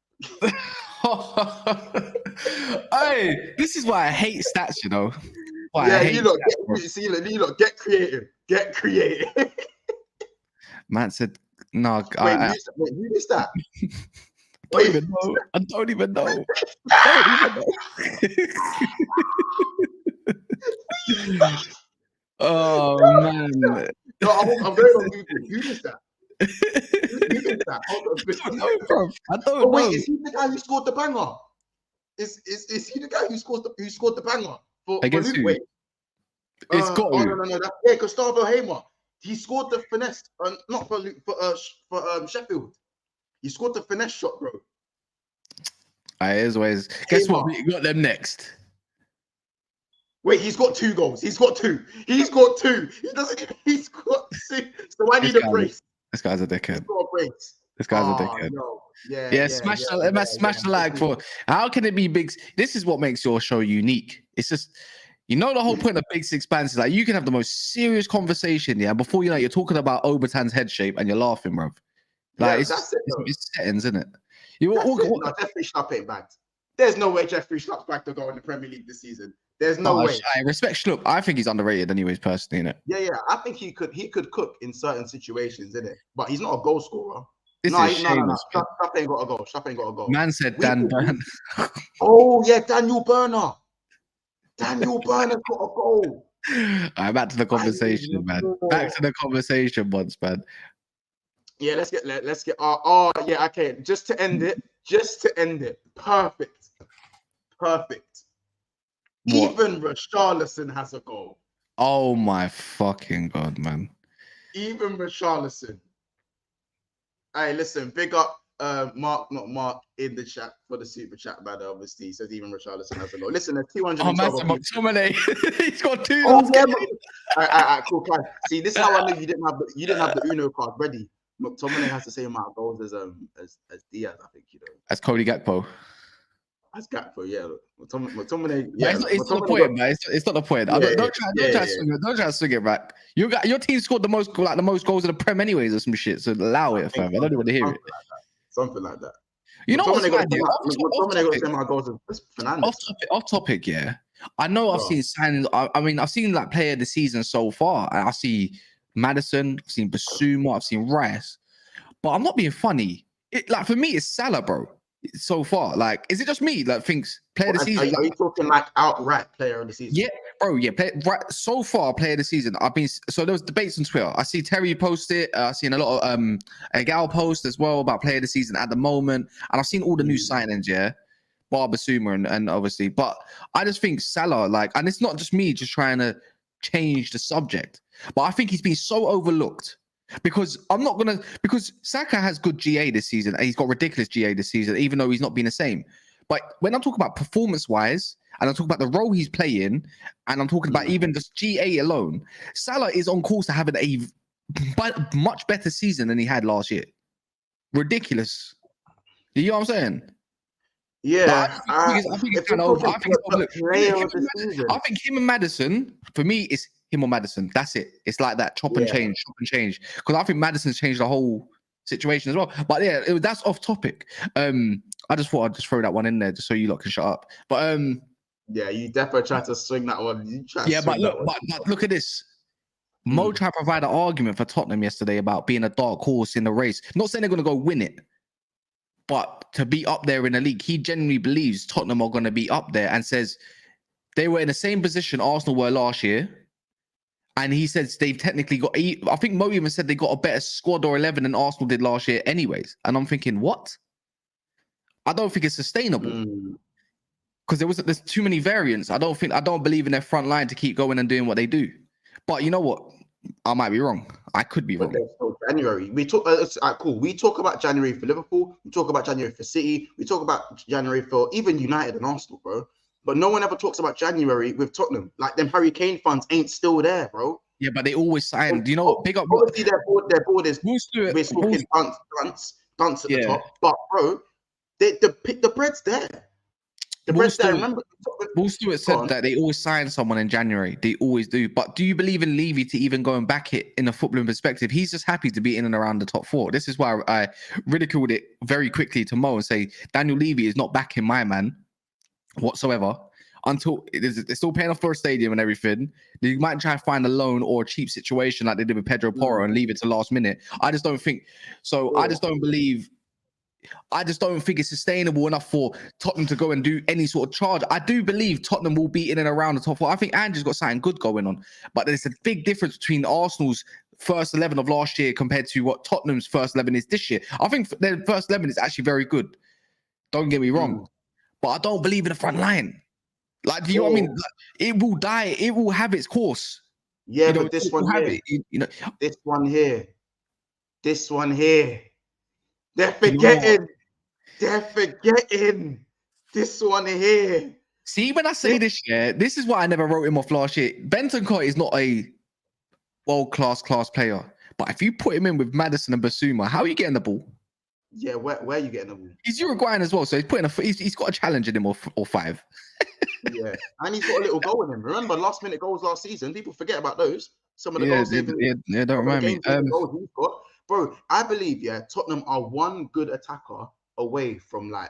Hey, this is why I hate stats, you know. You lot get creative. Get creative. Man said, no. Wait, who is that? I don't even know. Oh man! No, I'm going on Google. Who is that? Who is that? I don't know. Wait, is he the guy who scored the banger? Is he the guy who scored the banger for against who? Wait. It's got no. Gustavo Hamer. He scored the finesse, not for Sheffield. He scored the finesse shot, bro. As always. Guess what? We got them next. Wait, he's got 2 goals. He's got 2. He doesn't. He's got 2. So I need a brace. This guy's a dickhead. He's got a brace. This guy's a dickhead. No. Smash the like for. How can it be big? This is what makes your show unique. It's just. You know the whole point of Big Six Bands is like you can have the most serious conversation, yeah. Before you know, you're talking about Obertan's head shape and you're laughing, bro. Like it's settings, isn't it? Jeffrey Schlupp ain't bad. There's no way Jeffrey Schlupp's back to go in the Premier League this season. There's no way. I respect Schlupp. I think he's underrated, anyways, personally, innit? Yeah. I think he could cook in certain situations, innit? But he's not a goal scorer. No. Schlupp ain't got a goal. Man said Dan Burn. Oh yeah, Daniel Burner. Daniel Burner's got a goal. All right, back to the conversation, man. Back to the conversation once, man. Yeah, let's get okay. Just to end it. Perfect. What? Even Richarlison has a goal. Oh my fucking god, man. Even Richarlison. Hey, listen, big up Mark in the chat for the super chat, man. Obviously, he says even Richarlison has a goal. Listen, there's 200. He's got 2. Oh, yeah, all right, cool. See, this is how I knew you didn't have the Uno card ready. McTominay has the same amount of goals as Diaz, I think, you know. As Cody Gakpo. As Gakpo, yeah. McTominay, yeah. It's not the point, man. It's not the point. Don't try to swing it back. Your team scored the most goals in the Prem anyways or some shit. So allow it, fam. I don't want to hear it. Something like that. You know what's mad? McTominay got sent my goals as Fernandes. Off topic, yeah. I know I've seen signings. I mean, I've seen like player of the season so far. I see Maddison, I've seen Basuma, I've seen Rice. But I'm not being funny. Like for me, it's Salah, bro. So far, like, is it just me that thinks player of the season? Are you talking like outright player of the season? Yeah, bro. Yeah, right. So far, player of the season. So there was debates on Twitter. I see Terry post it. I've seen a lot of a gal post as well about player of the season at the moment, and I've seen all the new signings. Yeah, bar Basuma and obviously, but I just think Salah, like, and it's not just me just trying to change the subject, but I think he's been so overlooked. Because Saka has good GA this season, and he's got ridiculous GA this season, even though he's not been the same. But when I'm talking about performance-wise, and I'm talking about the role he's playing, and I'm talking about even just GA alone, Salah is on course to having a much better season than he had last year. Ridiculous. You know what I'm saying? Yeah, I think it's kind of over. I think him and Maddison, for me, is him or Maddison. That's it. It's like that chop and change. Because I think Maddison's changed the whole situation as well. But yeah, that's off topic. I just thought I'd just throw that one in there just so you lot can shut up. But yeah, you definitely tried to swing that one. But look at this. Mo tried to provide an argument for Tottenham yesterday about being a dark horse in the race. Not saying they're going to go win it, but to be up there in the league, he genuinely believes Tottenham are going to be up there and says they were in the same position Arsenal were last year. And he says they've technically got, I think Mo even said they got a better squad or 11 than Arsenal did last year anyways. And I'm thinking, what? I don't think it's sustainable. Because there's too many variants. I don't believe in their front line to keep going and doing what they do. But you know what? I might be wrong. I could be wrong. January. We talk. Cool. We talk about January for Liverpool. We talk about January for City. We talk about January for even United and Arsenal, bro. But no one ever talks about January with Tottenham. Like them Harry Kane funds ain't still there, bro. Yeah, but they always sign. Do you know what? Big up. Obviously, their board is. We're talking dunce at the top. But bro, the bread's there. The bread's there. Remember, Will Stewart said that they always sign someone in January. They always do. But do you believe in Levy to even go and back it in a footballing perspective? He's just happy to be in and around the top four. This is why I ridiculed it very quickly to Mo and say Daniel Levy is not backing my man whatsoever until they're still paying off for a stadium and everything. They might try to find a loan or a cheap situation like they did with Pedro Porro and leave it to last minute. I just don't think so. I just don't think it's sustainable enough for Tottenham to go and do any sort of charge. I do believe Tottenham will be in and around the top four. I think Andrew's got something good going on, but there's a big difference between Arsenal's first 11 of last year compared to what Tottenham's first 11 is this year. I think their first 11 is actually very good. Don't get me wrong. But I don't believe in the front line. Like, do you know what I mean? Like, it will die. It will have its course. Yeah, but this one here, this one here. They're forgetting. They're forgetting this one here. See, when I say this year, this is why I never wrote him off last year. Bentancur is not a world-class player. But if you put him in with Maddison and Basuma, how are you getting the ball? Yeah, where are you getting the ball? He's Uruguayan as well, so he's got a challenge in him or five. Yeah, and he's got a little goal in him. Remember, last-minute goals last season? People forget about those. Some of the goals. Don't remind me. Goals he's got. Bro, I believe, Tottenham are one good attacker away from like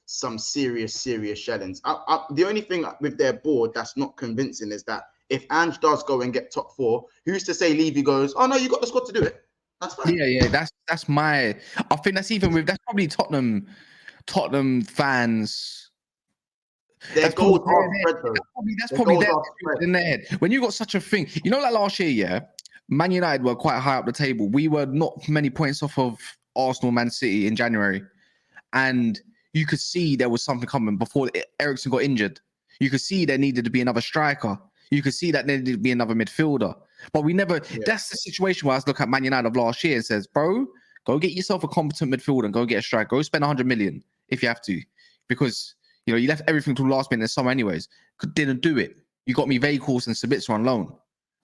some serious shellings. The only thing with their board that's not convincing is that if Ange does go and get top four, who's to say Levy goes, oh no, you got the squad to do it. That's fine. Yeah, that's my. I think that's probably Tottenham fans. Their goals are spread though. That's probably in their head. When you got such a thing, you know, like last year, Man United were quite high up the table. We were not many points off of Arsenal, Man City in January, and you could see there was something coming before Eriksen got injured. You could see there needed to be another striker. You could see that there needed to be another midfielder. But we never. Yeah. That's the situation where I look at Man United of last year and says, "Bro, go get yourself a competent midfielder and go get a striker. Go spend 100 million if you have to, because you left everything till last minute in the summer anyways. Didn't do it. You got me Vehicle and Sabitzer on loan,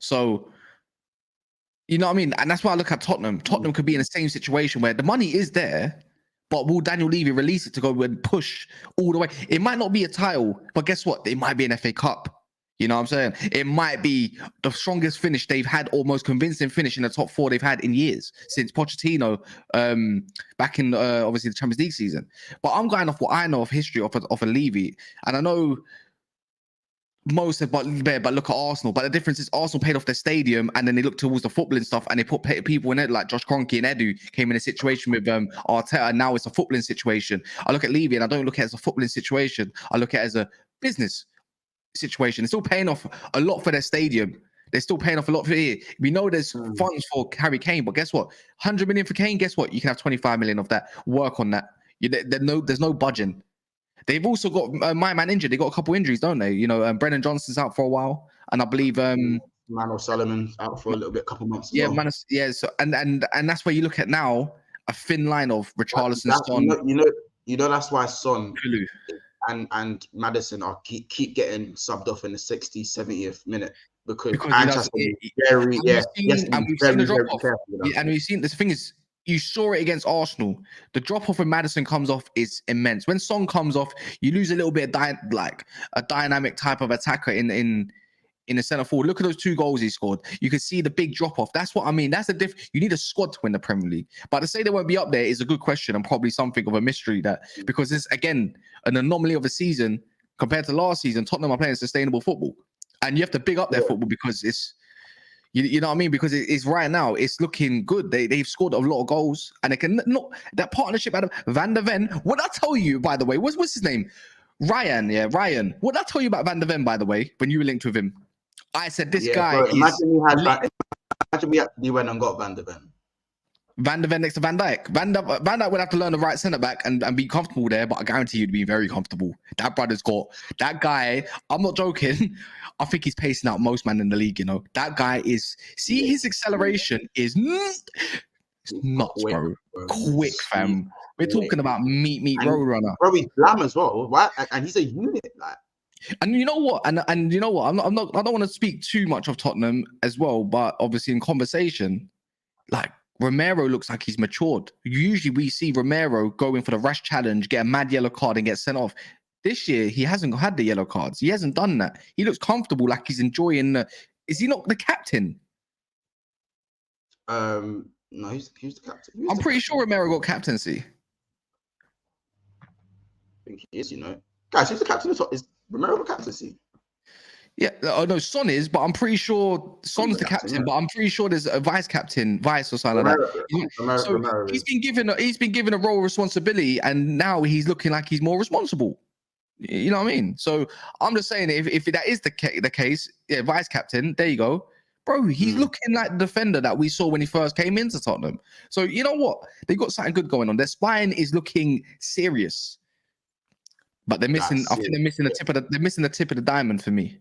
so." You know what I mean? And that's why I look at Tottenham. Tottenham could be in the same situation where the money is there, but will Daniel Levy release it to go and push all the way? It might not be a title, but guess what? It might be an FA Cup. You know what I'm saying? It might be the strongest finish they've had, or most convincing finish in the top 4 they've had in years since Pochettino, back in obviously the Champions League season. But I'm going off what I know of history of a Levy, and I know most have but look at Arsenal. But the difference is Arsenal paid off their stadium, and then they looked towards the footballing stuff, and they put people in it like Josh Kroenke and Edu came in a situation with Arteta, and now it's a footballing situation. I look at Levy, and I don't look at it as a footballing situation. I look at it as a business situation. They're still paying off a lot for their stadium. They're still paying off a lot for it. We know there's funds for Harry Kane, but guess what? 100 million for Kane. Guess what? You can have 25 million of that. Work on that. There's no budging. They've also got my man injured. They got a couple injuries, don't they? You know, Brennan Johnson's out for a while, and I believe Mano Solomon's out for a little bit, couple months. Yeah, well. So and that's where you look at now a thin line of Richarlison, Son. You know that's why Son and Maddison are keep getting subbed off in the 60th, 70th minute because we've seen the thing is, you saw it against Arsenal. The drop off when Maddison comes off is immense. When Son comes off, you lose a little bit of like a dynamic type of attacker in the centre forward. Look at those 2 goals he scored. You can see the big drop off. That's what I mean. That's the diff. You need a squad to win the Premier League. But to say they won't be up there is a good question and probably something of a mystery, that because it's again an anomaly of a season compared to last season. Tottenham are playing sustainable football, and you have to big up their football because it's. You know what I mean? Because it's right now, it's looking good. They've scored a lot of goals, and they can not that partnership out of Van der Ven. What did I tell you, by the way? What's his name? Ryan. Yeah, Ryan. What did I tell you about Van der Ven, by the way, when you were linked with him? I said this guy. Bro, imagine we actually went and got Van der Ven. Van der Ven next to Van Dijk. Van Dijk would have to learn the right centre back and be comfortable there, but I guarantee you'd be very comfortable. That brother's got that guy. I'm not joking. I think he's pacing out most men in the league. You know, that guy is. See, his acceleration is nuts, bro. Quick, fam. We're talking about meat road runner. Bro, he's glam as well. Right? And he's a unit, like. And you know what? And you know what? I don't want to speak too much of Tottenham as well, but obviously in conversation, like Romero looks like he's matured. Usually we see Romero going for the rash challenge, get a mad yellow card and get sent off. This year he hasn't had the yellow cards. He hasn't done that. He looks comfortable, like he's enjoying. Is he not the captain? No, he's the captain. I'm pretty sure Romero got captaincy. I think he is. You know, guys, who's the captain? Is Romero the captaincy? Yeah, oh no, Son is, but I'm pretty sure Son's the captain. Yeah. But I'm pretty sure there's a vice or something like that. So he's been given a role of responsibility, and now he's looking like he's more responsible. You know what I mean? So I'm just saying, if that is the case, yeah, vice captain, there you go, bro. He's looking like the defender that we saw when he first came into Tottenham. So you know what? They got something good going on. Their spine is looking serious, but they're missing. I think they're missing the tip of the diamond for me.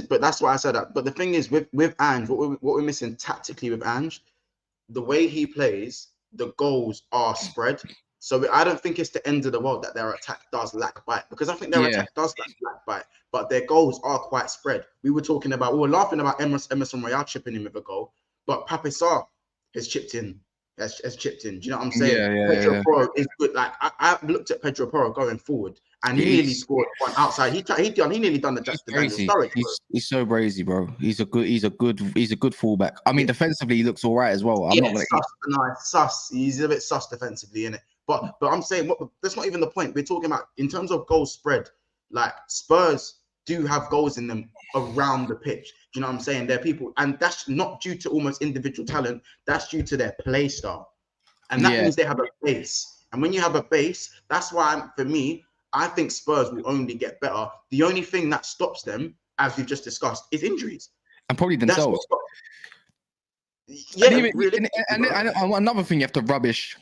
But that's why I said that. But the thing is, with Ange, what we're missing tactically with Ange, the way he plays, the goals are spread. So I don't think it's the end of the world that their attack does lack bite, because I think their attack does lack bite, but their goals are quite spread. We were laughing about Emerson Royale chipping in with a goal, but Pape Sarr has chipped in. Has chipped in. Do you know what I'm saying? Pedro Porro is good. Like I looked at Pedro Porro going forward, and he nearly scored one outside. He nearly done the Daniel Sturridge. He's so brazy, bro. He's a good fullback. I mean, defensively he looks all right as well. Sus. He's a bit sus defensively, innit? But I'm saying that's not even the point. We're talking about in terms of goal spread. Like Spurs do have goals in them around the pitch. Do you know what I'm saying? They're people, and that's not due to almost individual talent. That's due to their play style, and that means they have a base. And when you have a base, that's why for me, I think Spurs will only get better. The only thing that stops them, as we've just discussed, is injuries, and probably themselves. And another thing you have to rubbish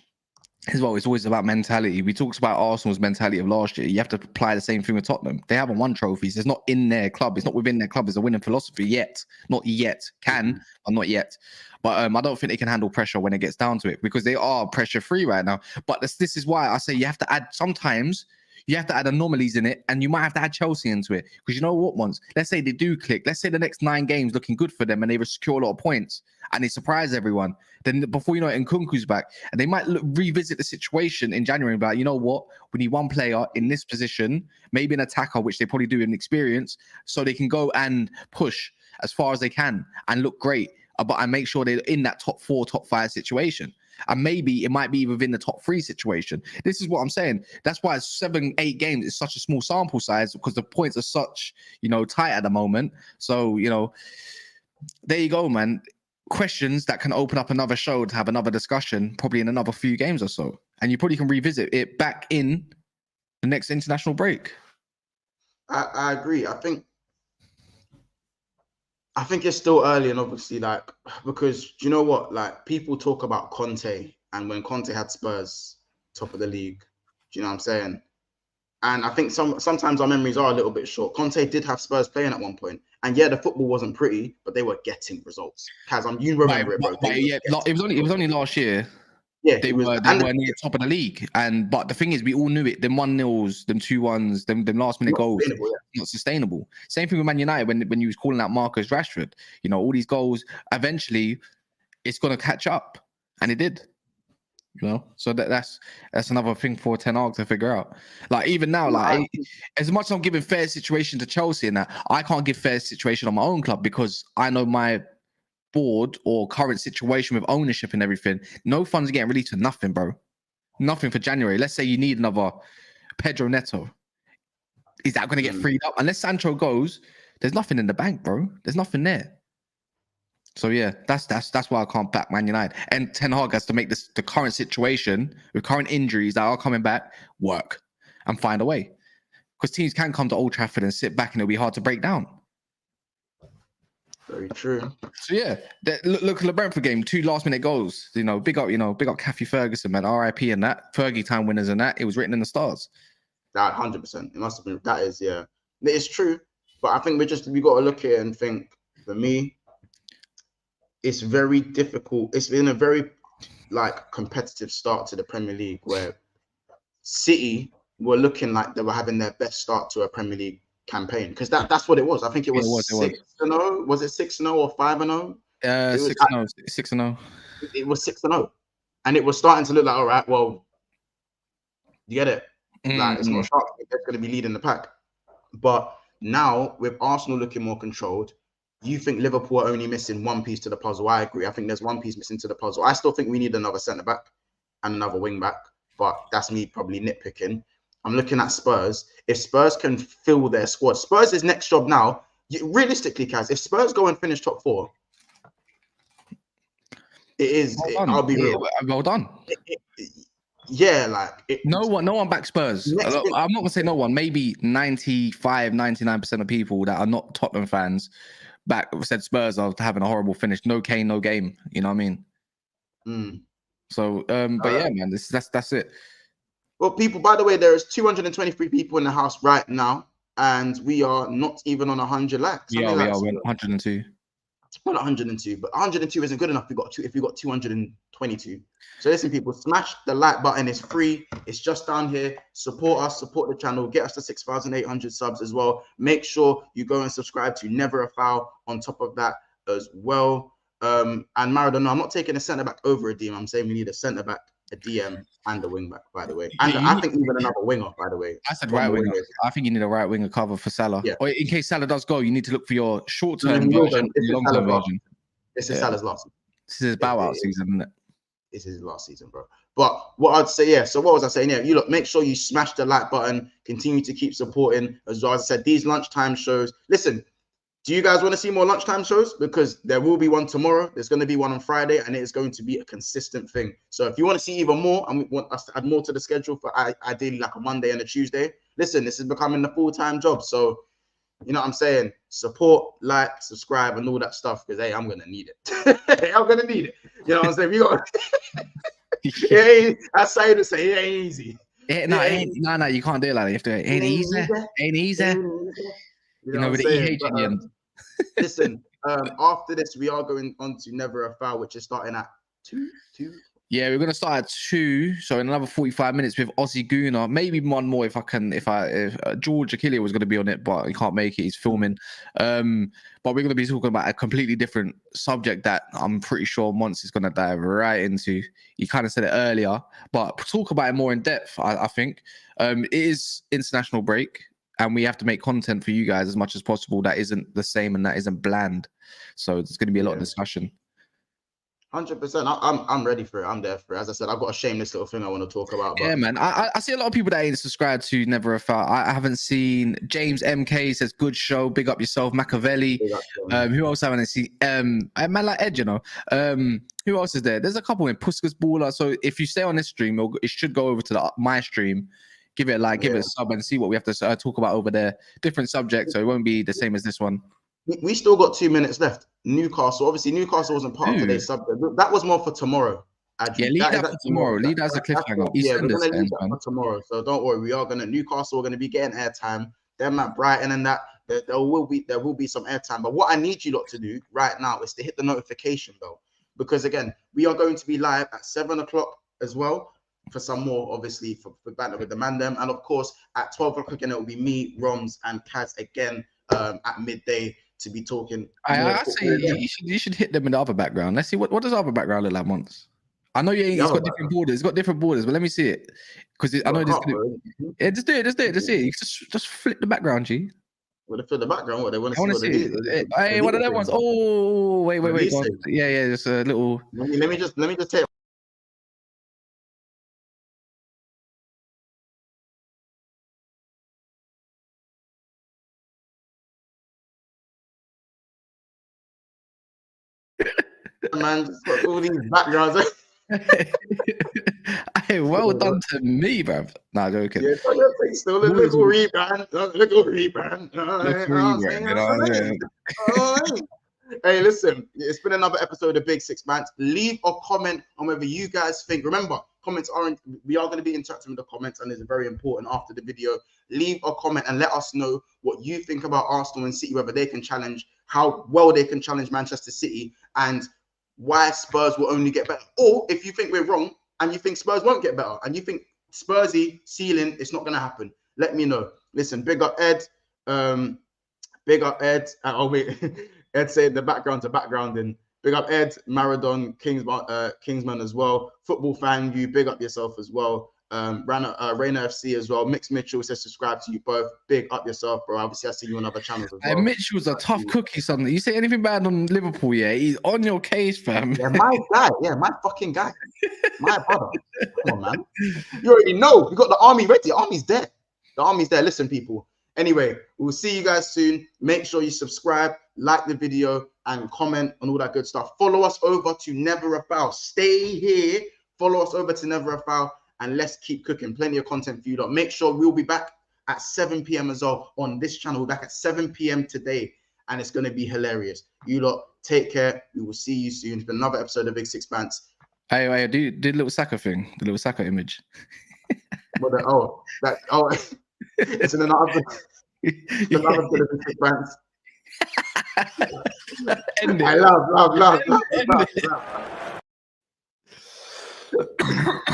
as well, it's always about mentality. We talked about Arsenal's mentality of last year. You have to apply the same thing with Tottenham. They haven't won trophies. It's not in their club. It's not within their club. It's a winning philosophy yet. Not yet. Can, but not yet. But I don't think they can handle pressure when it gets down to it, because they are pressure free right now. But this is why I say you have to add. Sometimes you have to add anomalies in it, and you might have to add Chelsea into it. Because you know what, once, let's say they do click, let's say the next 9 games looking good for them and they secure a lot of points and they surprise everyone. Then before you know it, Nkunku's back. And they might revisit the situation in January and be like, you know what, we need one player in this position, maybe an attacker, which they probably do in experience, so they can go and push as far as they can and look great. But I make sure they're in that top 4, top 5 situation. And maybe it might be within the top 3 situation. This is what I'm saying. That's why 7, 8 games is such a small sample size, because the points are such, tight at the moment. So, there you go, man. Questions that can open up another show to have another discussion, probably in another few games or so. And you probably can revisit it back in the next international break. I agree. I think it's still early, and obviously, because you know what, people talk about Conte, and when Conte had Spurs top of the league, do you know what I'm saying? And I think sometimes our memories are a little bit short. Conte did have Spurs playing at one point, and yeah, the football wasn't pretty, but they were getting results. Kaz, you remember it, bro? It was only last year. Yeah, they were near top of the league, but the thing is, we all knew it. Them 1-0s, them 2-1s, them last minute goals, not sustainable. Same thing with Man United when you was calling out Marcus Rashford. All these goals. Eventually, it's gonna catch up, and it did. So that's another thing for Ten Hag to figure out. Even now, as much as I'm giving fair situation to Chelsea and that, I can't give fair situation on my own club, because I know my board or current situation with ownership and everything, no funds are getting released to nothing, bro. Nothing for January. Let's say you need another Pedro Neto. Is that going to get freed up? Unless Sancho goes, there's nothing in the bank, bro. There's nothing there. So yeah, that's why I can't back Man United. And Ten Hag has to make the current situation with current injuries that are coming back work and find a way. Because teams can come to Old Trafford and sit back, and it'll be hard to break down. Very true. So yeah, look at the Brentford game, 2 last-minute goals. Big up Kathy Ferguson, man. R.I.P. and that. Fergie time winners and that. It was written in the stars. That 100%. It must have been. That is, yeah. It's true, but I think we got to look at it and think. For me, it's very difficult. It's been a very competitive start to the Premier League, where City were looking like they were having their best start to a Premier League campaign, because that's what it was. I think it was 6-0. Was it 6-0 or 5-0? 6-0. 6-0. It was 6-0, and it was starting to look like, all right, well, you get it. It's not sharp. They're going to be leading the pack. But now, with Arsenal looking more controlled, you think Liverpool are only missing one piece to the puzzle. I agree. I think there's one piece missing to the puzzle. I still think we need another centre back and another wing back, but that's me probably nitpicking. I'm looking at Spurs. If Spurs can fill their squad, Spurs' next job now, realistically, Kaz, if Spurs go and finish top 4, it is. I'll be real. Well done. No one backs Spurs. I'm not gonna say no one. Maybe 95, 99% of people that are not Tottenham fans said Spurs are having a horrible finish. No Kane, no game. You know what I mean? So, but yeah, man, that's it. Well, people, by the way, there is 223 people in the house right now, and we are not even on 100 likes. We are. We're 102. Well, 102, but 102 isn't good enough. If we got 222. So listen, people, smash the like button. It's free. It's just down here. Support us. Support the channel. Get us to 6,800 subs as well. Make sure you go and subscribe to Never a Foul on top of that as well. And Maradona, I'm not taking a centre back over a DM. I'm saying we need a centre back, a DM, and a wing back, by the way. And I think even another winger, by the way. I said right winger. I think you need a right winger cover for Salah. Yeah. Or in case Salah does go, you need to look for your short-term version, long-term version. This is Salah's last season. This is his bow-out season, isn't it? This is his last season, bro. But what I'd say, yeah. So what was I saying? Yeah, you look, make sure you smash the like button. Continue to keep supporting. As well as I said, these lunchtime shows. Listen, do you guys want to see more lunchtime shows? Because there will be one tomorrow. There's going to be one on Friday, and it is going to be a consistent thing. So if you want to see even more, and we want us to add more to the schedule for ideally like a Monday and a Tuesday, listen, this is becoming the full-time job. So, you know what I'm saying? Support, like, subscribe, and all that stuff, because, hey, I'm going to need it. I'm going to need it. You know what I'm saying? We got... I say to say, it ain't easy. No, you can't do it like that. You have to, ain't easy. You know, with the EH in the end. Listen, after this, we are going on to Never a Foul, which is starting at 2. Yeah, we're gonna start at 2, so in another 45 minutes with Aussie Gooner. Maybe one more if I can. If George Achille was gonna be on it, but he can't make it. He's filming. But we're gonna be talking about a completely different subject that I'm pretty sure Mons is gonna dive right into. He kind of said it earlier, but talk about it more in depth. I think it is international break, and we have to make content for you guys as much as possible that isn't the same and that isn't bland. So there's gonna be a lot of discussion. 100%. I'm ready for it. I'm there for it. As I said, I've got a shameless little thing I want to talk about. But yeah, man. I see a lot of people that ain't subscribed to Never a Foul. I haven't seen James MK says good show. Big up yourself, Machiavelli. Who else haven't I seen? A man like Ed, you know. Who else is there? There's a couple in Puskas Baller. So if you stay on this stream, it should go over to my stream. Give it a like, give it a sub, and see what we have to talk about over there. Different subjects, so it won't be the same as this one. We still got 2 minutes left. Newcastle, obviously, Newcastle wasn't part of today's subject. That was more for tomorrow. Yeah, leave that for tomorrow. Leave that as a cliffhanger. Yeah, we're gonna leave that for tomorrorow. So don't worry, we are gonna Newcastle. We're gonna be getting airtime. Them at Brighton and that there will be some airtime. But what I need you lot to do right now is to hit the notification bell, because again, we are going to be live at 7 o'clock as well for some more, obviously for banter with the man them, and of course at 12 o'clock again it will be me, Roms, and Kaz again at midday. To be talking. I say you should hit them in the other background. Let's see what does the other background look like once. I know it's got different borders. It's got different borders, but let me see it because I know this. Yeah, just do it. Just flip the background, G. Well, they flip the background. What they want to see it. Hey, one of them ones. Oh, wait. Yeah, just a little. Let me just take. Man, just got all these backgrounds. Hey, well done to me, bruv. Nah, joking. Yeah, still a little rebrand. Hey, listen, it's been another episode of Big Six Bands. Leave a comment on whether you guys think. Remember, comments aren't. We are going to be interacting with the comments, and it's very important after the video. Leave a comment and let us know what you think about Arsenal and City, whether they can challenge, how well they can challenge Manchester City, and why Spurs will only get better. Or if you think we're wrong and you think Spurs won't get better and you think Spursy ceiling, it's not going to happen, let me know. Listen, big up Ed. Big up Ed. Oh, wait. Ed said the background to background in. Big up Ed, Maradon, Kingsman as well. Football fan, you big up yourself as well. Rainer FC as well. Mix Mitchell says subscribe to you both. Big up yourself, bro. Obviously, I see you on other channels as well. Mitchell's a tough cookie, son. You say anything bad on Liverpool, yeah, he's on your case, fam. Yeah, my guy. Yeah, my fucking guy. My brother. Come on, man. You already know. We got the army ready. The army's there. The army's there. Listen, people. Anyway, we'll see you guys soon. Make sure you subscribe, like the video, and comment on all that good stuff. Follow us over to Never a Foul. Stay here. Follow us over to Never a Foul. And let's keep cooking. Plenty of content for you lot. Make sure we'll be back at 7 p.m. as well on this channel. We're back at 7 p.m. today, and it's going to be hilarious. You lot, take care. We will see you soon for another episode of Big Six Bands. Hey, do the little Saka thing, the little Saka image. It's in another Big Six Bands. I love.